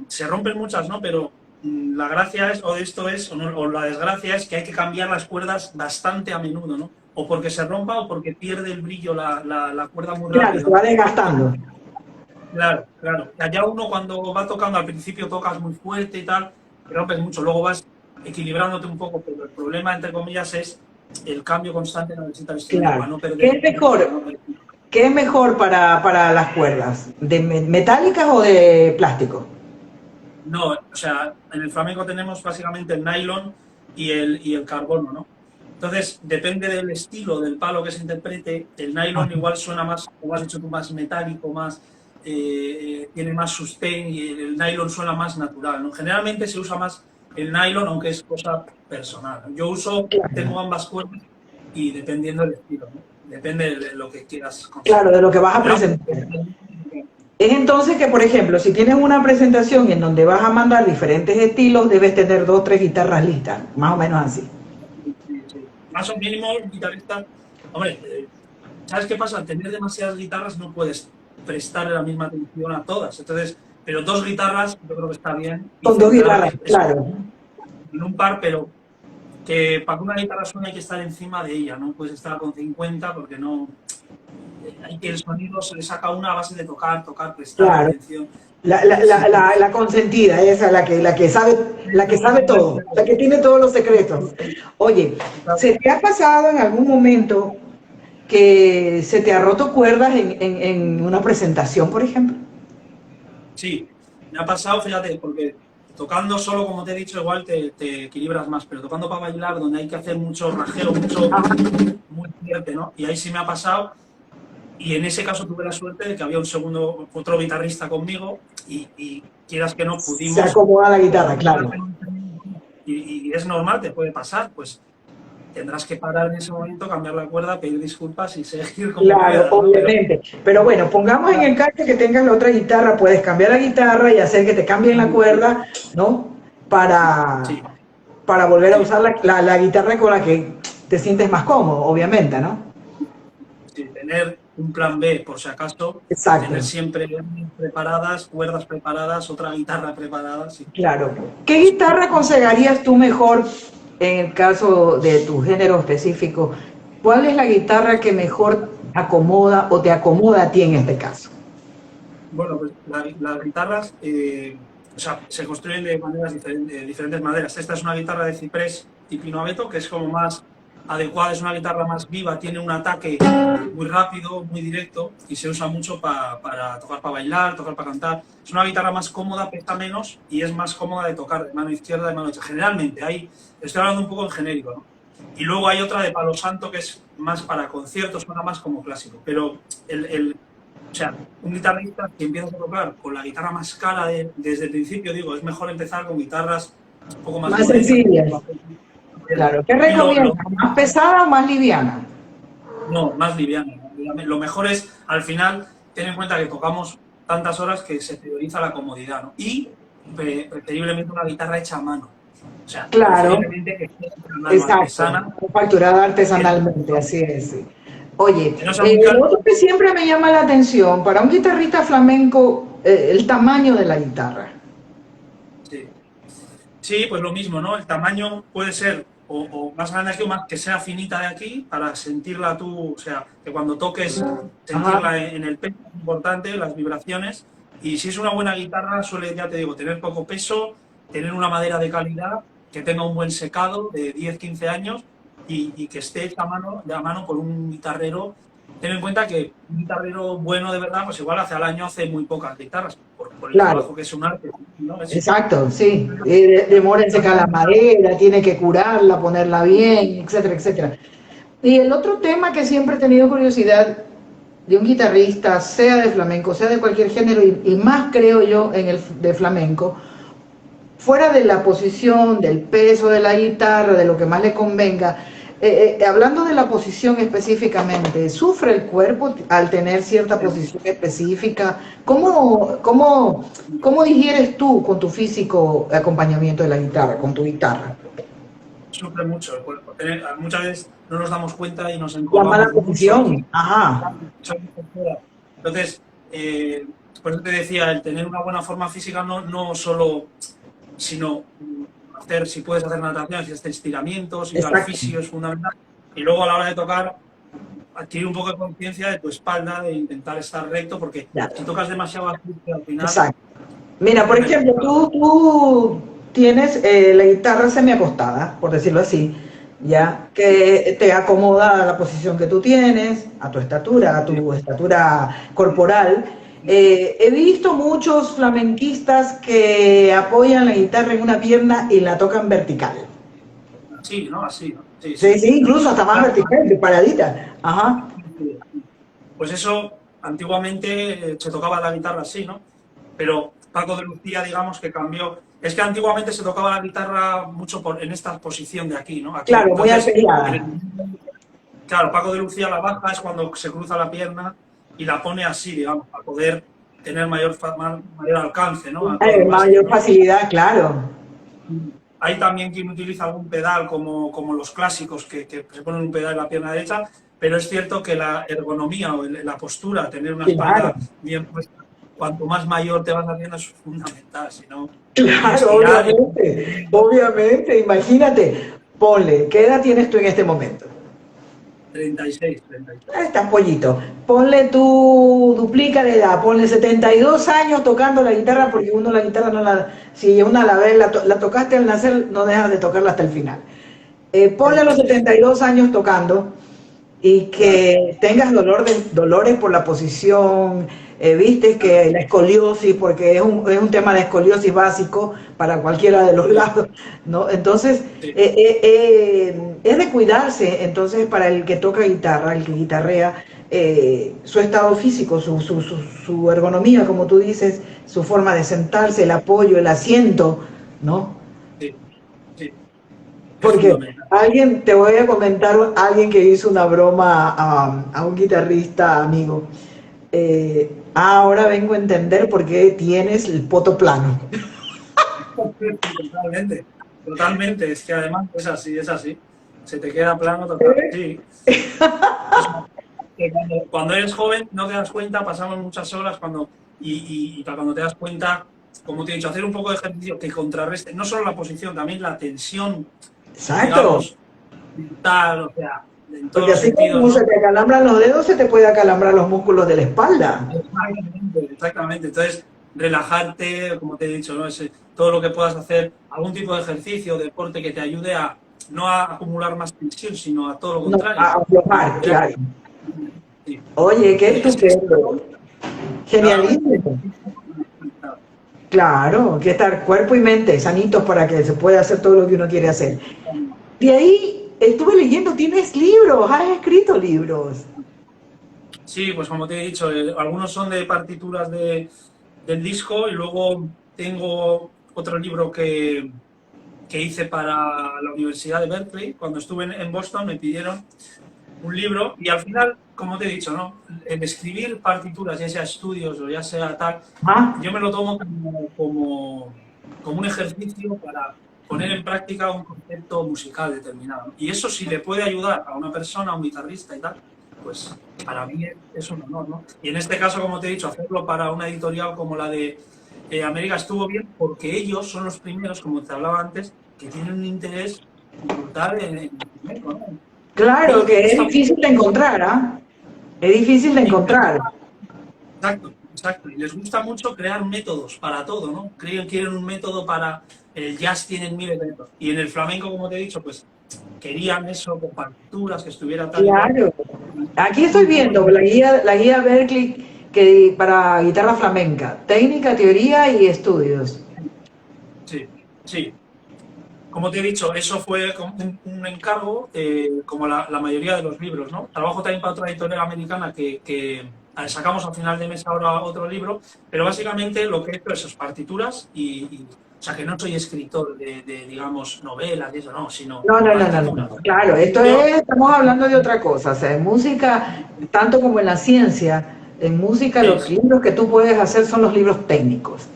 se rompen muchas, ¿no? Pero la gracia es, o esto es, o la desgracia es que hay que cambiar las cuerdas bastante a menudo, ¿no? O porque se rompa o porque pierde el brillo la cuerda muy
Claro, se
rápido,
va
¿no?
desgastando.
Claro, claro. Allá uno cuando va tocando, al principio tocas muy fuerte y tal, y rompes mucho, luego vas equilibrándote un poco, pero el problema, entre comillas, es el cambio constante que necesita el instrumento
Claro.
para no
¿Qué
perder
es
brillo, para
mejor?
no perder.
¿Qué es mejor para las cuerdas? ¿De metálicas o de plástico?
No, o sea, en el flamenco tenemos básicamente el nylon y el carbono, ¿no? Entonces, depende del estilo, del palo que se interprete, el nylon igual suena más, como has dicho tú, más metálico, más, tiene más sustain y el nylon suena más natural, ¿no? Generalmente se usa más el nylon, aunque es cosa personal. Tengo
Claro.
ambas cuerdas y dependiendo del estilo, ¿no? Depende de lo que quieras
Claro,
conseguir.
de lo que vas a
Pero,
presentar. Es entonces que, por ejemplo, si tienes una presentación en donde vas a mandar diferentes estilos, debes tener dos, tres guitarras listas, más o menos así.
sí, sí. Más o mínimo, un guitarrista. Hombre, ¿sabes qué pasa? Al tener demasiadas guitarras no puedes prestarle la misma atención a todas. Entonces, pero dos guitarras yo creo que está bien y
Con dos guitarras,
centrarte eso,
claro.
en un par, pero que para que una guitarra suene hay que estar encima de ella, no puedes estar con 50 porque no. Hay que el sonido se le saca una a base de tocar, tocar, prestarle
Claro.
atención.
La consentida, esa, la que sabe todo, la que tiene todos los secretos. Oye, ¿se te ha pasado en algún momento que se te ha roto cuerdas en una presentación, por ejemplo?
Sí, me ha pasado, fíjate, porque tocando solo, como te he dicho, igual te equilibras más, pero tocando para bailar, donde hay que hacer mucho rajeo, mucho, muy fuerte, ¿no? Y ahí sí me ha pasado, y en ese caso tuve la suerte de que había otro guitarrista conmigo, y quieras que no,
Se
pudimos
acomoda la guitarra,
controlar
claro.
y es normal, te puede pasar, pues tendrás que parar en ese momento, cambiar la cuerda, pedir disculpas y seguir como
Claro,
puedas, ¿no?
obviamente. Pero bueno, pongamos en el caso que tengas la otra guitarra, puedes cambiar la guitarra y hacer que te cambien la cuerda, ¿no? Para,
Sí,
para volver a
sí,
usar la guitarra con la que te sientes más cómodo, obviamente, ¿no?
sí, tener un plan B por si acaso, tener
Exacto,
siempre preparadas, cuerdas preparadas, otra guitarra preparada, sí.
claro. ¿Qué guitarra aconsejarías tú mejor en el caso de tu género específico? ¿Cuál es la guitarra que mejor acomoda o te acomoda a ti en este caso?
Bueno, pues las guitarras o sea, se construyen de maneras diferentes, de diferentes maderas. Esta es una guitarra de ciprés y pino abeto, que es como más adecuada, es una guitarra más viva, tiene un ataque muy rápido, muy directo y se usa mucho para tocar para bailar, tocar para cantar. Es una guitarra más cómoda, pesa menos y es más cómoda de tocar de mano izquierda, de mano derecha. Generalmente, ahí estoy hablando un poco en genérico, ¿no? Y luego hay otra de palo santo que es más para conciertos, suena más como clásico. Pero o sea, un guitarrista que empieza a tocar con la guitarra más cara desde el principio, digo, es mejor empezar con guitarras un poco más
Más
modestas.
sencillas. Claro. ¿Qué
Y
recomiendas? ¿Más pesada o más liviana?
no, más liviano. Lo mejor es, al final, tener en cuenta que tocamos tantas horas que se prioriza la comodidad, ¿no? Y preferiblemente una guitarra hecha a mano. O sea,
Claro,
preferiblemente que sea una mano
exacto.
artesana,
Facturada
que no,
artesanalmente, así es. Sí. Oye,
que no sea muy
lo
caro.
otro que siempre me llama la atención, para un guitarrista flamenco, el tamaño de la guitarra.
Sí. Sí, pues lo mismo, ¿no? El tamaño puede ser o más grande aquí o más que sea finita de aquí para sentirla tú, o sea, que cuando toques
Ajá,
sentirla en el pecho es importante, las vibraciones. Y si es una buena guitarra, suele, ya te digo, tener poco peso, tener una madera de calidad, que tenga un buen secado de 10 15 años y que esté hecha a mano por un guitarrero. Ten en cuenta que un guitarrero bueno de verdad, pues igual hace al año hace muy pocas guitarras, por el
claro,
trabajo que es un arte, ¿no?
exacto, sí. Demora en secar la madera, tiene que curarla, ponerla bien, etcétera, etcétera. Y el otro tema que siempre he tenido curiosidad de un guitarrista, sea de flamenco, sea de cualquier género, y más creo yo en el de flamenco, fuera de la posición, del peso de la guitarra, de lo que más le convenga, hablando de la posición específicamente, ¿sufre el cuerpo al tener cierta posición específica? ¿Cómo digieres tú con tu físico acompañamiento de la guitarra, con tu guitarra?
Sufre mucho el cuerpo. Muchas veces no nos damos cuenta y nos
La mala
encorvamos mucho.
posición, ajá,
Entonces, por eso te decía, el tener una buena forma física no solo, sino hacer, si puedes hacer natación, si hacer estiramientos, ir al
exacto,
fisio es fundamental. Y luego a la hora de tocar, adquirir un poco de conciencia de tu espalda, de intentar estar recto, porque si
claro,
tocas demasiado así, al final
exacto. Mira, por
es
ejemplo,
perjudicial.
tú tienes la guitarra semiacostada, por decirlo así, ya que te acomoda a la posición que tú tienes, a
Sí,
tu estatura corporal. He visto muchos flamenquistas que apoyan la guitarra en una pierna y la tocan vertical.
así, ¿no? Así, ¿no? Sí,
Sí,
sí.
sí, incluso hasta más
Claro,
vertical, que paradita. Ajá.
pues eso, antiguamente se tocaba la guitarra así, ¿no? Pero Paco de Lucía, digamos que cambió. Es que antiguamente se tocaba la guitarra mucho en esta posición de aquí, ¿no? Aquí.
Claro, muy
Entonces,
arpegiada.
claro, Paco de Lucía la baja es cuando se cruza la pierna y la pone así, digamos, para poder tener mayor alcance, ¿no? A todo el mástil,
Mayor
¿no?
facilidad, claro.
Hay también quien utiliza algún pedal como los clásicos que se ponen un pedal en la pierna derecha, pero es cierto que la ergonomía o la postura, tener una
Claro.
espalda bien puesta, cuanto más mayor te vas haciendo es fundamental, si no, y
Claro,
estirar y
obviamente, obviamente, imagínate, ponle, ¿qué edad tienes tú en este momento?
36, 36.
Estás pollito, ponle tu duplica de edad, ponle 72 años tocando la guitarra, porque uno la guitarra no la, si una la ve, la tocaste al nacer, no dejas de tocarla hasta el final. Ponle a los
Eso es,
72 años tocando, y
claro.
que tengas dolores por la posición, viste que la escoliosis, porque es un tema de escoliosis básico para cualquiera de los
Sí,
lados, ¿no? Entonces,
sí,
es de cuidarse, entonces, para el que toca guitarra, el que guitarrea, su estado físico, su ergonomía, como tú dices, su forma de sentarse, el apoyo, el asiento, ¿no?
sí, sí. es
Porque
fundamental.
alguien, te voy a comentar, alguien que hizo una broma a un guitarrista amigo. Ahora vengo a entender por qué tienes el poto plano.
Totalmente, totalmente. Es que además es así, es así. Se te queda plano total. Sí. O sea, que cuando eres joven no te das cuenta, pasamos muchas horas y cuando te das cuenta, como te he dicho, hacer un poco de ejercicio que contrarreste no solo la posición, también la tensión,
Exacto.
digamos, mental, o sea, en todos
Porque
los
así
sentidos,
como se
¿no?
te acalambran los dedos, se te puede acalambrar los músculos de la espalda.
Exactamente, exactamente. Entonces, relajarte, como te he dicho, ¿no? Todo lo que puedas hacer, algún tipo de ejercicio, deporte que te ayude a no a acumular más tensión, sino a todo lo
No,
contrario,
a
a
aflojar,
liberar.
claro.
Sí.
Oye, qué
Es que
estupendo.
claro,
Genialísimo. Claro, que estar cuerpo y mente sanitos para que se pueda hacer todo lo que uno quiere hacer. De ahí estuve leyendo, tienes libros, has escrito libros.
sí, pues como te he dicho, algunos son de partituras del disco y luego tengo otro libro que hice para la Universidad de Berkeley. Cuando estuve en Boston me pidieron un libro y al final, como te he dicho, ¿no? El escribir partituras, ya sea estudios o ya sea tal,
Ah,
yo me lo tomo como un ejercicio para poner en práctica un concepto musical determinado. Y eso si le puede ayudar a una persona, a un guitarrista y tal, pues para mí es un honor, ¿no? Y en este caso, como te he dicho, hacerlo para una editorial como la de América estuvo bien porque ellos son los primeros, como te hablaba antes, que tienen un interés brutal en el instrumento, ¿no? A
claro
ellos les
que es
gusta
difícil de encontrar, ¿ah? Es difícil de
y les
encontrar.
gusta, exacto, exacto. Y les gusta mucho crear métodos para todo, ¿no? Quieren un método para el jazz, tienen miles de métodos. Y en el flamenco, como te he dicho, pues querían eso con partituras, que estuviera tal igual.
Claro. Aquí estoy
Un poco
viendo la guía Berkeley que, para guitarra flamenca, técnica, teoría y estudios.
sí, sí. Como te he dicho, eso fue un encargo, como la mayoría de los libros, ¿no? Trabajo también para otra editorial americana que sacamos a final de mes ahora otro libro, pero básicamente lo que he hecho es esas partituras o sea, que no soy escritor digamos, novelas y eso, no, sino
No, no, no, no, no.
partituras.
Claro, esto
Yo,
es, estamos hablando de otra cosa. O sea, en música, tanto como en la ciencia, en música
sí,
los
sí,
libros que tú puedes hacer son los libros técnicos.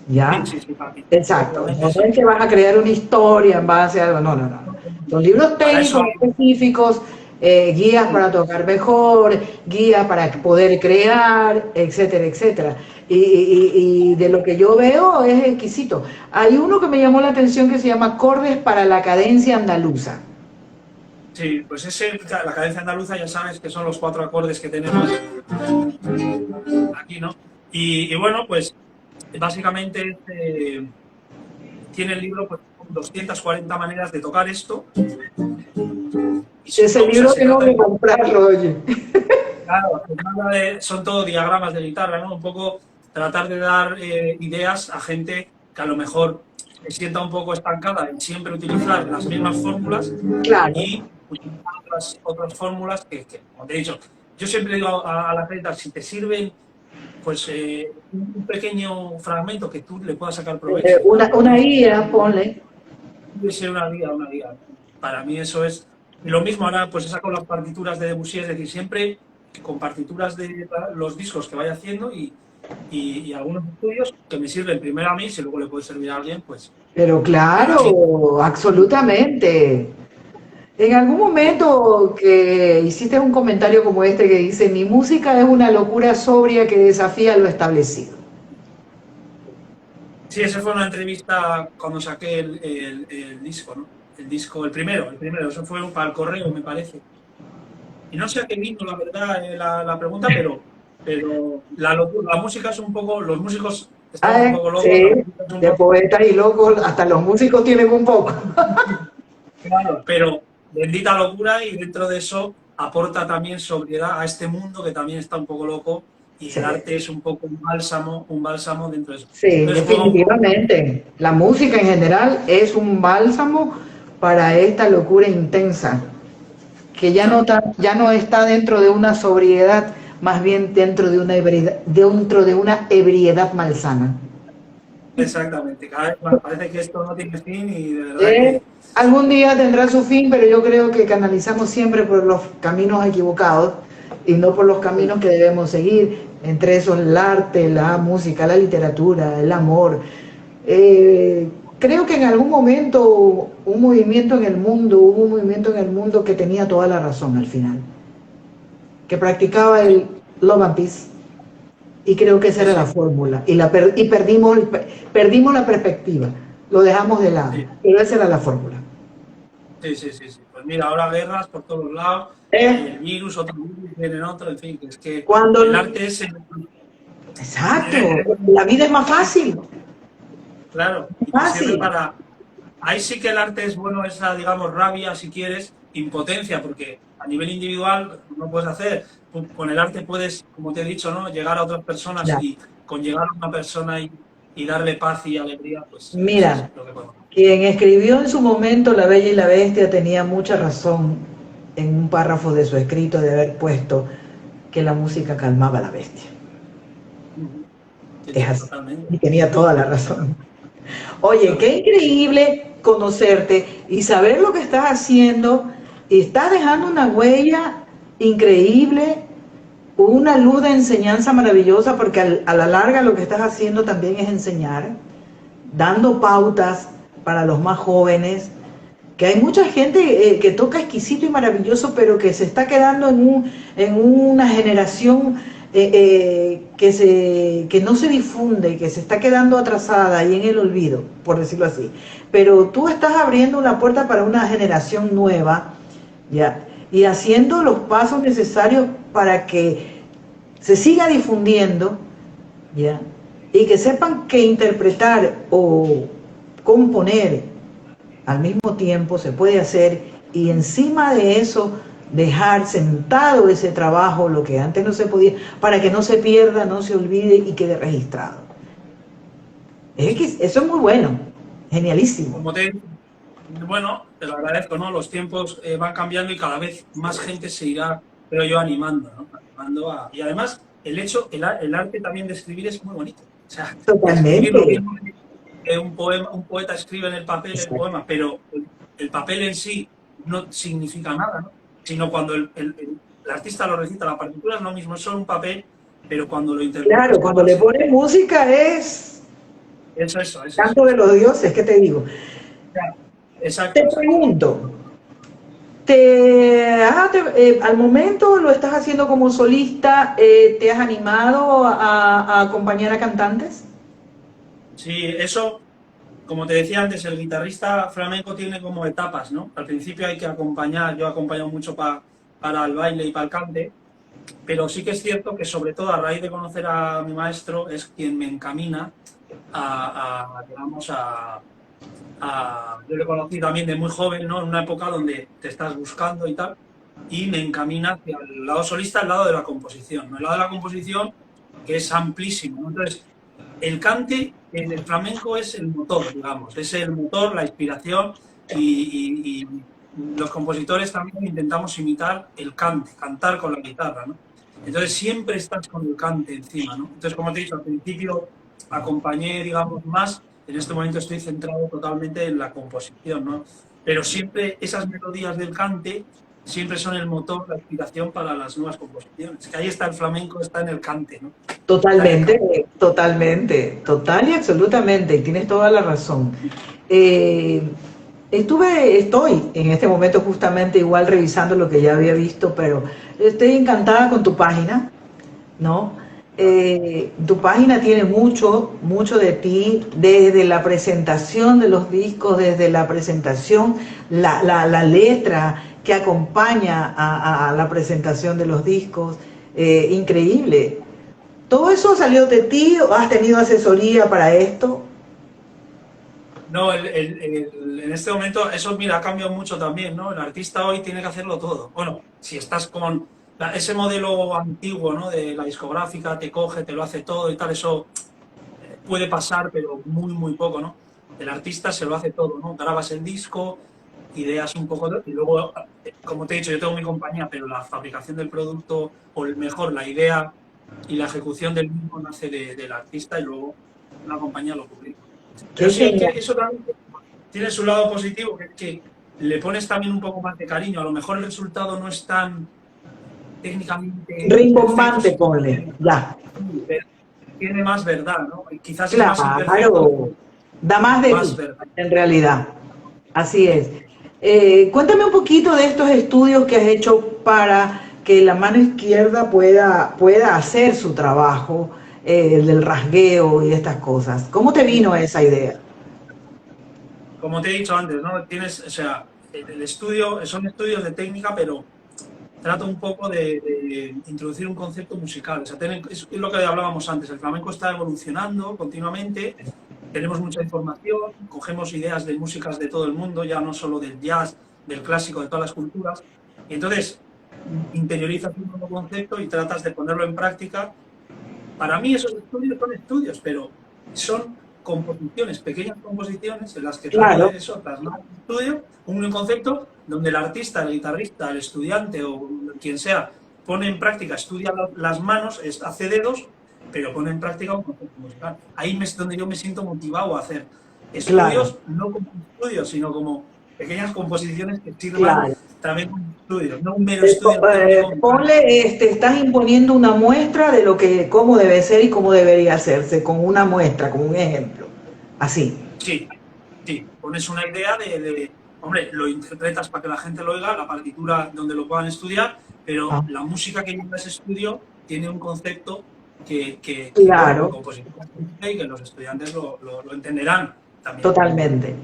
¿Ya?
sí, sí, para mí,
Exacto.
efectivamente
No
sí.
es que vas a crear una historia en base a algo. No, no, no. Son libros
Para eso
técnicos específicos, guías
sí,
para tocar mejor, guías para poder crear, etcétera, etcétera. Y de lo que yo veo es exquisito. Hay uno que me llamó la atención que se llama Acordes para la cadencia andaluza.
sí, pues la cadencia andaluza ya sabes que son los cuatro acordes que tenemos aquí, ¿no? Y bueno, pues básicamente tiene el libro pues, 240 maneras de tocar esto y
Ese
o sea,
libro
se
tengo
trata
que
de,
comprarlo, oye.
claro, son todo diagramas de guitarra, ¿no? Un poco tratar de dar ideas a gente que a lo mejor se sienta un poco estancada en siempre utilizar las mismas fórmulas
Claro.
y utilizar otras fórmulas como te he dicho, yo siempre digo a la gente, si te sirven pues un pequeño fragmento que tú le puedas sacar provecho de una
Una
partitura
guía, ponle.
debe ser una guía, una guía. Para mí eso es. Y lo mismo ahora, pues he sacado las partituras de Debussy, es decir, siempre con partituras de los discos que vaya haciendo y algunos estudios que me sirven primero a mí, si luego le puede servir a alguien,
Pero
pues así.
claro, absolutamente. En algún momento que hiciste un comentario como este que dice, mi música es una locura sobria que desafía lo establecido.
Sí, esa fue una entrevista cuando saqué el disco, ¿no? El primero, eso fue para el correo, me parece. Y no sé a qué vino, la verdad, la pregunta, pero la música es un poco, los músicos estamos un
Ah,
poco locos, la
sí,
música es un
de
poco,
poetas y locos, hasta los músicos tienen un poco.
claro, pero bendita locura y dentro de eso aporta también sobriedad a este mundo que también está un poco loco y
Sí,
el arte es un poco un bálsamo dentro de eso.
sí,
Entonces juega un poco,
definitivamente. La música en general es un bálsamo para esta locura intensa, que
exacto,
ya no está dentro de una sobriedad, más bien dentro de una ebriedad malsana.
Exactamente, cada vez más. Parece que esto no tiene fin y de verdad
Eh,
que...
Algún día tendrá su fin, pero yo creo que canalizamos siempre por los caminos equivocados y no por los caminos que debemos seguir, entre esos el arte, la música, la literatura, el amor. Eh, Creo que en algún momento hubo un movimiento en el mundo que tenía toda la razón al final, que practicaba
Sí,
el love and peace, y creo que esa
sí,
era la
sí,
fórmula, y perdimos la perspectiva, lo dejamos de lado,
sí,
pero esa era la fórmula.
sí, sí, sí, sí. Pues mira, ahora guerras por todos lados, el
Eh,
virus, otro virus, vienen otro, en fin, que es que el
Cuando,
arte es...
exacto, la vida es más fácil,
claro, y te sirve
fácil.
para... Ahí sí que el arte es bueno, esa, digamos, rabia, si quieres, impotencia, porque a nivel individual no puedes hacer. Con el arte puedes, como te he dicho, ¿no? Llegar a otras personas
Mira,
y con llegar a una persona y darle paz y alegría, pues es eso
mira,
lo que podemos hacer.
quien escribió en su momento La Bella y la Bestia tenía mucha razón en un párrafo de su escrito de haber puesto que la música calmaba a la bestia.
Ujú. Sí,
Es
sí,
así.
totalmente.
Y tenía toda la razón. Oye, qué
Totalmente.
increíble conocerte y saber lo que estás haciendo. Estás dejando una huella increíble, una luz de enseñanza maravillosa, porque a la larga lo que estás haciendo también es enseñar, dando pautas para los más jóvenes, que hay mucha gente que toca exquisito y maravilloso, pero que se está quedando en una generación que no se difunde, que se está quedando atrasada y en el olvido, por decirlo así. Pero tú estás abriendo una puerta para una generación nueva, ¿ya? Y haciendo los pasos necesarios para que se siga difundiendo, ¿ya? Y que sepan que interpretar o componer al mismo tiempo se puede hacer, y encima de eso dejar sentado ese trabajo, lo que antes no se podía, para que no se pierda, no se olvide y quede registrado.
Sí, sí.
Eso es muy bueno, genialísimo.
Como te bueno, te lo agradezco, ¿no? Los tiempos van cambiando y cada vez más gente se irá, creo yo, animando, ¿no? Animando a... Y además, el hecho, el arte también de escribir es muy bonito. O sea, escribir lo
Totalmente.
mismo que un poema, un poeta escribe en el papel el
Exacto.
poema, pero el papel en sí no significa nada, ¿no? Sino cuando el artista lo recita, la partitura es lo mismo, es solo un papel, pero cuando lo interpretas
Claro,
con
cuando le
más...
pones música es
Es eso.
canto de los dioses, ¿qué te digo?
Exacto,
Te
exacto.
pregunto, al momento lo estás haciendo como solista, ¿te has animado a acompañar a cantantes?
Sí, eso, como te decía antes, el guitarrista flamenco tiene como etapas, ¿no? Al principio hay que acompañar, yo he acompañado mucho para el baile y para el cante, pero sí que es cierto que sobre todo a raíz de conocer a mi maestro es quien me encamina digamos, yo le conocí también de muy joven, ¿no? En una época donde te estás buscando y tal, y me encamina hacia el lado solista, al lado de la composición, ¿no? El lado de la composición que es amplísimo, ¿no? Entonces, el cante en el flamenco es el motor, digamos, es el motor, la inspiración y los compositores también intentamos imitar el cante, cantar con la guitarra, ¿no? Entonces siempre estás con el cante encima, ¿no? Entonces, como te he dicho, al principio acompañé, digamos, más, en este momento estoy centrado totalmente en la composición, ¿no? Pero siempre esas melodías del cante siempre son el motor, la inspiración para las nuevas composiciones. Que ahí está el flamenco, está en el cante, ¿no? Está en el cante.
Totalmente, totalmente, total y absolutamente, y tienes toda la razón. Eh, estoy en este momento justamente igual revisando lo que ya había visto, pero estoy encantada con tu página, ¿no? Tu página tiene mucho, mucho de ti, desde la presentación de los discos, desde la presentación, la letra que acompaña a la presentación de los discos, increíble. ¿Todo eso salió de ti o has tenido asesoría para esto?
No, en este momento eso, mira, ha cambiado mucho también, ¿no? El artista hoy tiene que hacerlo todo. Bueno, si estás con ese modelo antiguo, ¿no? De la discográfica, te coge, te lo hace todo y tal, eso puede pasar, pero muy, muy poco, ¿no? El artista se lo hace todo, ¿no? Grabas el disco, ideas un poco, y luego, como te he dicho, yo tengo mi compañía, pero la fabricación del producto, o el mejor, la idea y la ejecución del mismo nace del artista y luego una compañía lo publica.
Qué
Pero sí,
genial.
eso también tiene su lado positivo, que es que le pones también un poco más de cariño. A lo mejor el resultado no es tan técnicamente perfecto,
Rimbombante,
si
ponle, ya.
pero tiene más verdad, ¿no? Y quizás es más imperfecto,
Claro, da más de
más
ti,
verdad.
en realidad. Así
Sí.
es. Cuéntame un poquito de estos estudios que has hecho para que la mano izquierda pueda hacer su trabajo del rasgueo y estas cosas. ¿Cómo te vino esa idea?
Como te he dicho antes, ¿no? Tienes, o sea, el estudio, son estudios de técnica, pero trata un poco de introducir un concepto musical. O sea, es lo que hablábamos antes, el flamenco está evolucionando continuamente, tenemos mucha información, cogemos ideas de músicas de todo el mundo, ya no solo del jazz, del clásico, de todas las culturas, y entonces interiorizas un nuevo concepto y tratas de ponerlo en práctica. Para mí esos estudios son estudios, pero son composiciones, pequeñas composiciones en las que trato
Claro,
de eso, plasmar un estudio, un concepto donde el artista, el guitarrista, el estudiante o quien sea pone en práctica, estudia las manos, hace dedos, pero pone en práctica un concepto musical. Ahí es donde yo me siento motivado a hacer
claro,
estudios, no como estudios, sino como pequeñas composiciones que sirvan
claro.
también como estudios, no un mero estudio técnico mecánico.
Ponle, estás imponiendo una muestra de lo que, cómo debe ser y cómo debería hacerse, con una muestra, con un ejemplo. Así.
Sí, sí, pones una idea hombre, lo interpretas para que la gente lo oiga, la partitura donde lo puedan estudiar, pero
Ah,
la música que lleva ese estudio tiene un concepto que yo como
claro,
compositor y que los estudiantes lo entenderán también.
totalmente.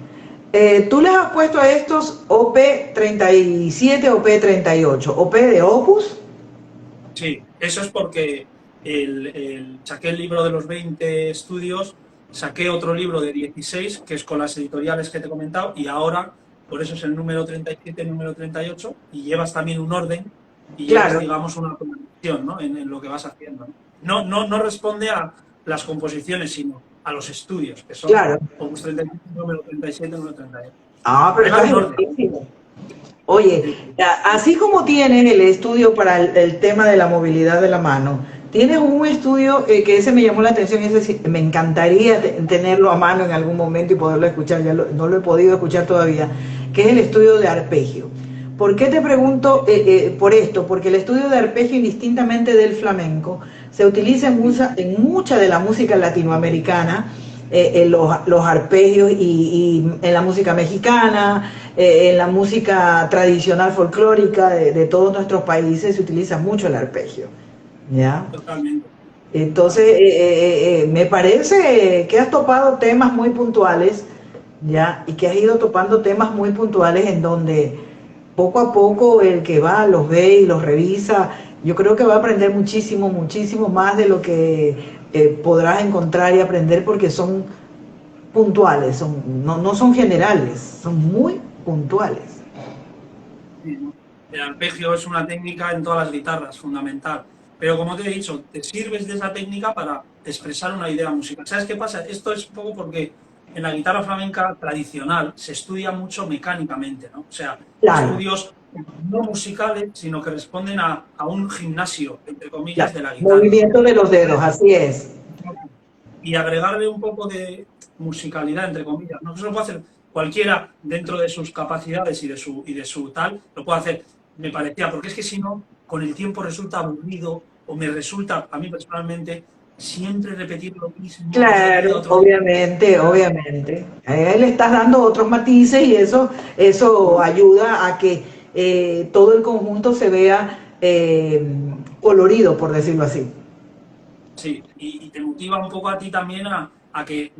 Tú les has puesto a estos OP37, OP38, OP de Opus.
Sí, eso es porque saqué el libro de los 20 estudios, saqué otro libro de 16, que es con las editoriales que te he comentado, y ahora, por eso es el número 37, el número 38, y llevas también un orden y llevas,
Claro,
digamos, una progresión, ¿no? En lo que vas haciendo, ¿no? No responde a las composiciones, sino a los estudios, que son
claro.
Opus 37, número 37, número 38.
Ah, pero
Ahí va
está
un orden.
genialísimo. Oye,
Sí,
así como tienes el estudio para el tema de la movilidad de la mano, tienes un estudio que ese me llamó la atención y ese sí, me encantaría tenerlo a mano en algún momento y poderlo escuchar, no lo he podido escuchar todavía, que es el estudio de arpegio. ¿Por qué te pregunto por esto? Porque el estudio de arpegio, indistintamente del flamenco, se utiliza en mucha de la música latinoamericana, los arpegios y en la música mexicana, en la música tradicional folclórica de todos nuestros países se utiliza mucho el arpegio. ¿Ya?
totalmente.
Entonces,
Totalmente.
me parece que has topado temas muy puntuales, ¿ya? Y que has ido topando temas muy puntuales en donde poco a poco el que va los ve y los revisa, yo creo que va a aprender muchísimo, muchísimo más de lo que podrás encontrar y aprender porque son puntuales, no son generales, son muy puntuales.
Sí, ¿no? El arpegio es una técnica en todas las guitarras, fundamental. Pero como te he dicho, te sirves de esa técnica para expresar una idea musical. ¿Sabes qué pasa? Esto es un poco porque en la guitarra flamenca tradicional se estudia mucho mecánicamente, ¿no? O sea,
Claro,
estudios no musicales, sino que responden a un gimnasio, entre comillas,
claro.
de la guitarra.
Movimiento de los dedos, así es.
Y agregarle un poco de musicalidad, entre comillas, ¿no? Eso lo puede hacer cualquiera dentro de sus capacidades y de su tal, lo puede hacer, me parecía, porque es que si no, con el tiempo resulta aburrido o me resulta, a mí personalmente, siempre repetir lo mismo
Claro,
otro día.
obviamente, obviamente. A él le estás dando otros matices y eso ayuda a que todo el conjunto se vea colorido, por decirlo así.
Sí, y te motiva un poco a ti también a que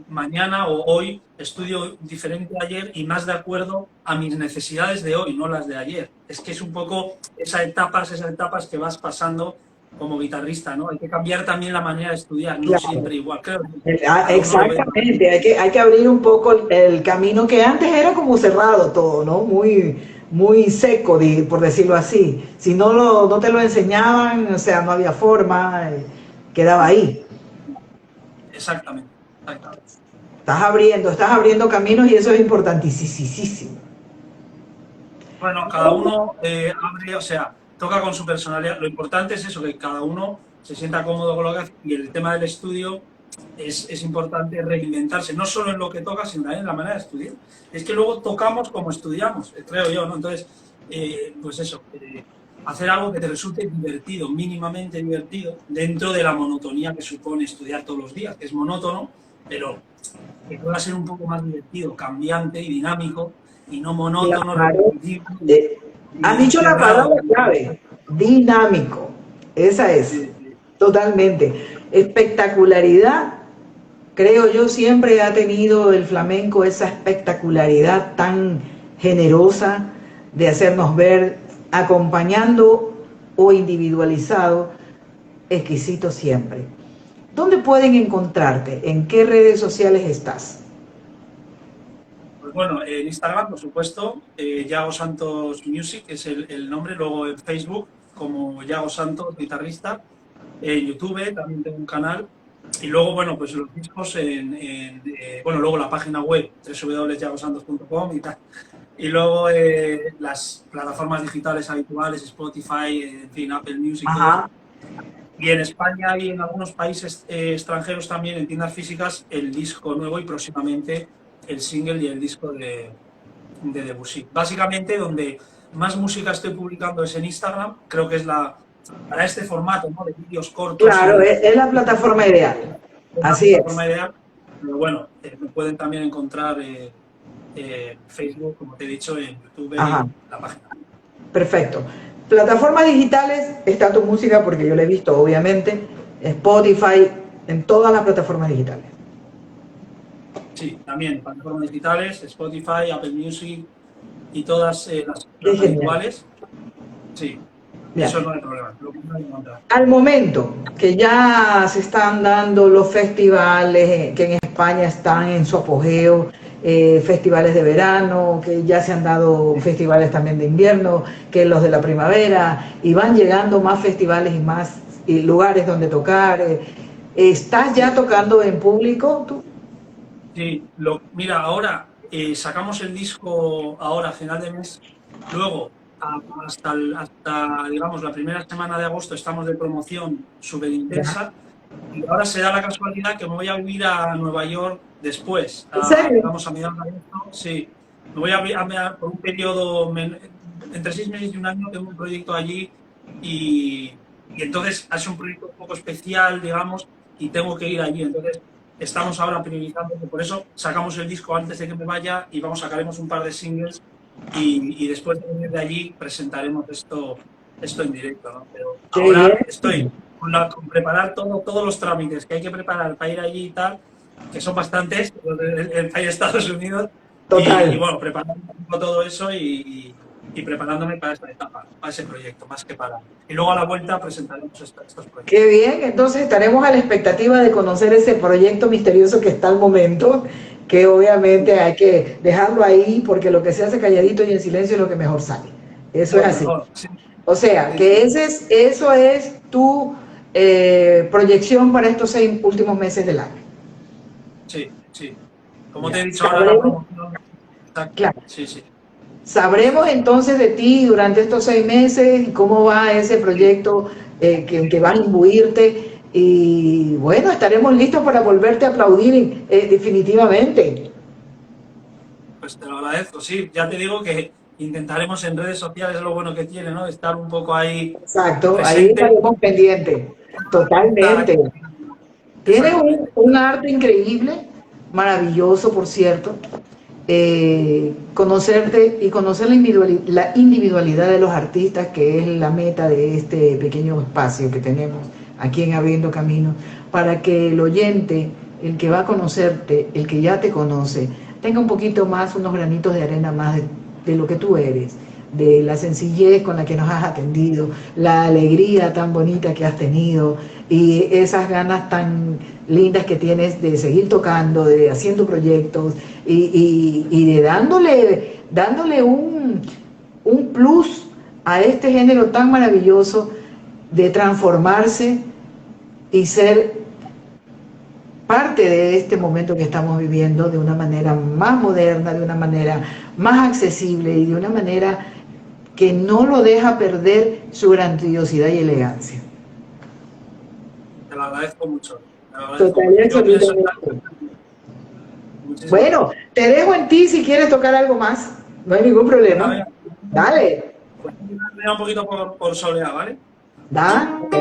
mañana o hoy estudio diferente de ayer y más de acuerdo a mis necesidades de hoy, no las de ayer. Es que es un poco esas etapas que vas pasando como guitarrista, ¿no? Hay que cambiar también la manera de estudiar, no
Claro.
siempre igual. Claro, cada uno lo ve de una manera.
Exactamente, hay que abrir un poco el camino que antes era como cerrado todo, ¿no? Muy, muy seco, por decirlo así. Si no te lo enseñaban, o sea, no había forma, quedaba ahí.
Exactamente, exactamente.
Estás abriendo caminos y eso es importantísimo.
Bueno, cada uno abre, o sea, toca con su personalidad. Lo importante es eso, que cada uno se sienta cómodo con lo que hace. Y el tema del estudio, es importante reinventarse, no solo en lo que toca, sino también en la manera de estudiar. Es que luego tocamos como estudiamos, creo yo, ¿no? Entonces, pues eso, hacer algo que te resulte divertido, mínimamente divertido, dentro de la monotonía que supone estudiar todos los días, que es monótono, pero que pueda ser un poco más divertido, cambiante y dinámico, y no monótono,
Claro.
repetitivo,
Has
y
dicho la
cerrado.
palabra clave, dinámico. Esa es,
Sí, sí.
totalmente. Espectacularidad, creo yo, siempre ha tenido el flamenco esa espectacularidad tan generosa de hacernos ver acompañando o individualizado, exquisito siempre. ¿Dónde pueden encontrarte? ¿En qué redes sociales estás?
Pues bueno, en Instagram, por supuesto, Yago Santos Music es el nombre, luego en Facebook como Yago Santos, guitarrista, en YouTube también tengo un canal, y luego, bueno, pues los discos bueno, luego la página web, www.yagosantos.com y tal, y luego las plataformas digitales habituales, Spotify, en fin, Apple Music, todo eso.
Ajá.
Y en España y en algunos países extranjeros también, en tiendas físicas, el disco nuevo y próximamente el single y el disco de Debussy. Básicamente, donde más música estoy publicando es en Instagram, creo que es para este formato, ¿no? De vídeos cortos
Claro,
y
es la plataforma ideal.
una
Así es.
plataforma ideal. Pero bueno, me pueden también encontrar en Facebook, como te he dicho, en YouTube y
Ajá.
en la página.
Perfecto. Plataformas digitales, está tu música porque yo la he visto, obviamente. Spotify, en todas las plataformas digitales.
Sí, también plataformas digitales, Spotify, Apple Music y todas
Qué
las
genial.
habituales. Sí,
Ya.
eso no hay problema, lo pueden encontrar.
Al momento que ya se están dando los festivales, que en España están en su apogeo, festivales de verano, que ya se han dado festivales también de invierno, que los de la primavera, y van llegando más festivales y más lugares donde tocar. ¿Estás ya tocando en público tú?
Sí, mira, ahora sacamos el disco ahora a final de mes, luego hasta, digamos, la primera semana de agosto estamos de promoción súper
Ya.
intensa y ahora se da la casualidad que me voy a vivir a Nueva York después,
¿En serio?
digamos, a mediados de agosto, sí, me voy por un periodo entre 6 meses y un año, tengo un proyecto allí y entonces es un proyecto un poco especial, digamos, y tengo que ir allí, entonces estamos ahora priorizando, por eso sacamos el disco antes de que me vaya y sacaremos un par de singles y después de venir de allí presentaremos esto en directo, ¿no? Pero
Qué
ahora estoy
bien.
con preparar todos los trámites que hay que preparar para ir allí y tal, que son bastantes, el país de Estados Unidos, y
Total.
bueno, preparando todo eso y preparándome para esta etapa, para ese proyecto, más que para... Y luego a la vuelta presentaremos estos
Qué
proyectos.
bien, entonces estaremos a la expectativa de conocer ese proyecto misterioso que está al momento, que obviamente hay que dejarlo ahí porque lo que se hace calladito y en silencio es lo que mejor sale. Eso es
Lo
así.
mejor, sí,
O sea,
sí, sí.
que eso es tu proyección para estos 6 últimos meses del año.
Sí, sí. Como te he
Ya,
dicho ahora, la
sabremos,
promoción. Exacto.
claro,
Sí, sí.
sabremos entonces de ti durante estos 6 meses y cómo va ese proyecto que vas a imbuirte. Y bueno, estaremos listos para volverte a aplaudir definitivamente.
Pues te lo agradezco. Sí, ya te digo que intentaremos en redes sociales, lo bueno que tiene, ¿no? Estar un poco ahí
Exacto, ahí
presente.
estaremos pendientes.
Estar
Totalmente. Tienes
exactamente.
un arte increíble, maravilloso, por cierto. Conocerte y conocer la individualidad de los artistas, que es la meta de este pequeño espacio que tenemos aquí en Abriendo Camino, para que el oyente, el que va a conocerte, el que ya te conoce, tenga un poquito más, unos granitos de arena más de lo que tú eres, de la sencillez con la que nos has atendido, la alegría tan bonita que has tenido y esas ganas tan lindas que tienes de seguir tocando, de haciendo proyectos y de dándole un plus a este género tan maravilloso de transformarse y ser parte de este momento que estamos viviendo de una manera más moderna, de una manera más accesible y de una manera que no lo deja perder su grandiosidad y elegancia.
Te lo agradezco mucho. Te lo agradezco
Total y
mucho. Yo pienso estar...
absolutamente.
Muchísimas
Bueno,
gracias.
te dejo en ti si quieres tocar algo más. No hay ningún
Venga,
problema.
venga.
Dale.
Pues me da un poquito por solear, ¿vale?
Da. Ok.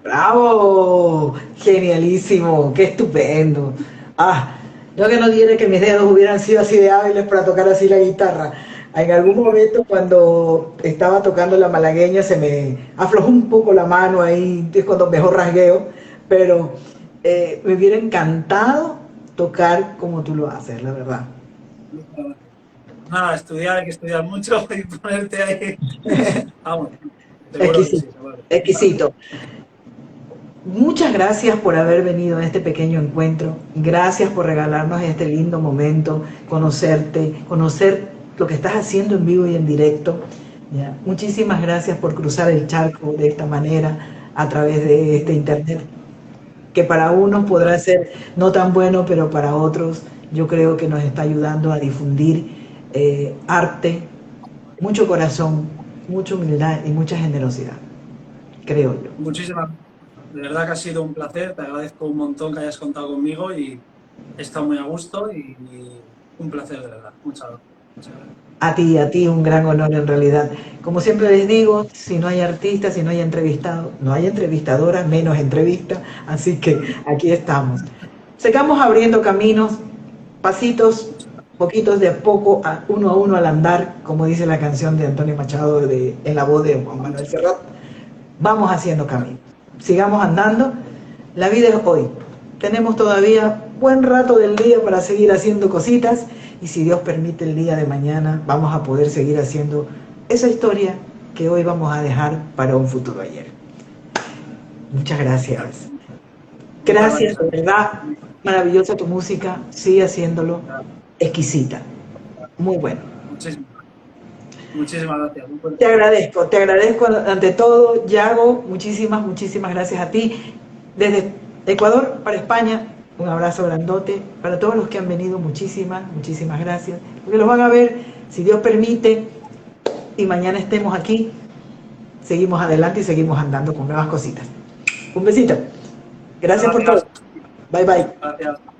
Bravo, genialísimo, qué estupendo. Ah, yo que no diera que mis dedos hubieran sido así de hábiles para tocar así la guitarra. En algún momento cuando estaba tocando la malagueña se me aflojó un poco la mano ahí, es cuando mejor rasgueo, pero me hubiera encantado tocar como tú lo haces, la verdad.
Nada, estudiar, hay que estudiar mucho y ponerte ahí. Vamos, seguro que sí,
Exquisito,
seguro que sí.
exquisito. Muchas gracias por haber venido a este pequeño encuentro. Gracias por regalarnos este lindo momento, conocerte, conocer lo que estás haciendo en vivo y en directo. ¿Ya? Muchísimas gracias por cruzar el charco de esta manera a través de este internet, que para unos podrá ser no tan bueno, pero para otros yo creo que nos está ayudando a difundir arte, mucho corazón, mucha humildad y mucha generosidad, creo yo.
Muchísimas gracias. De verdad que ha sido un placer, te agradezco un montón que hayas contado conmigo y he estado muy a gusto y un placer de verdad. Muchas gracias. Muchas gracias.
A ti un gran honor en realidad. Como siempre les digo, si no hay artistas, si no hay entrevistado, no hay entrevistadora, menos entrevista, así que aquí estamos. Sigamos abriendo caminos, pasitos, poquitos de a poco, a uno al andar, como dice la canción de Antonio Machado en la voz de Juan Manuel Serrat. Vamos haciendo camino. Sigamos andando. La vida es hoy. Tenemos todavía buen rato del día para seguir haciendo cositas y si Dios permite el día de mañana vamos a poder seguir haciendo esa historia que hoy vamos a dejar para un futuro ayer. Muchas gracias. Gracias, de verdad. Maravillosa tu música. Sigue haciéndolo. Exquisita. Muy bueno.
Muchísimas gracias.
Te agradezco ante todo, Yago, muchísimas gracias a ti. Desde Ecuador para España, un abrazo grandote. Para todos los que han venido, muchísimas gracias. Porque los van a ver, si Dios permite, y mañana estemos aquí, seguimos adelante y seguimos andando con nuevas cositas. Un besito. Gracias por todo. Bye, bye.
Gracias.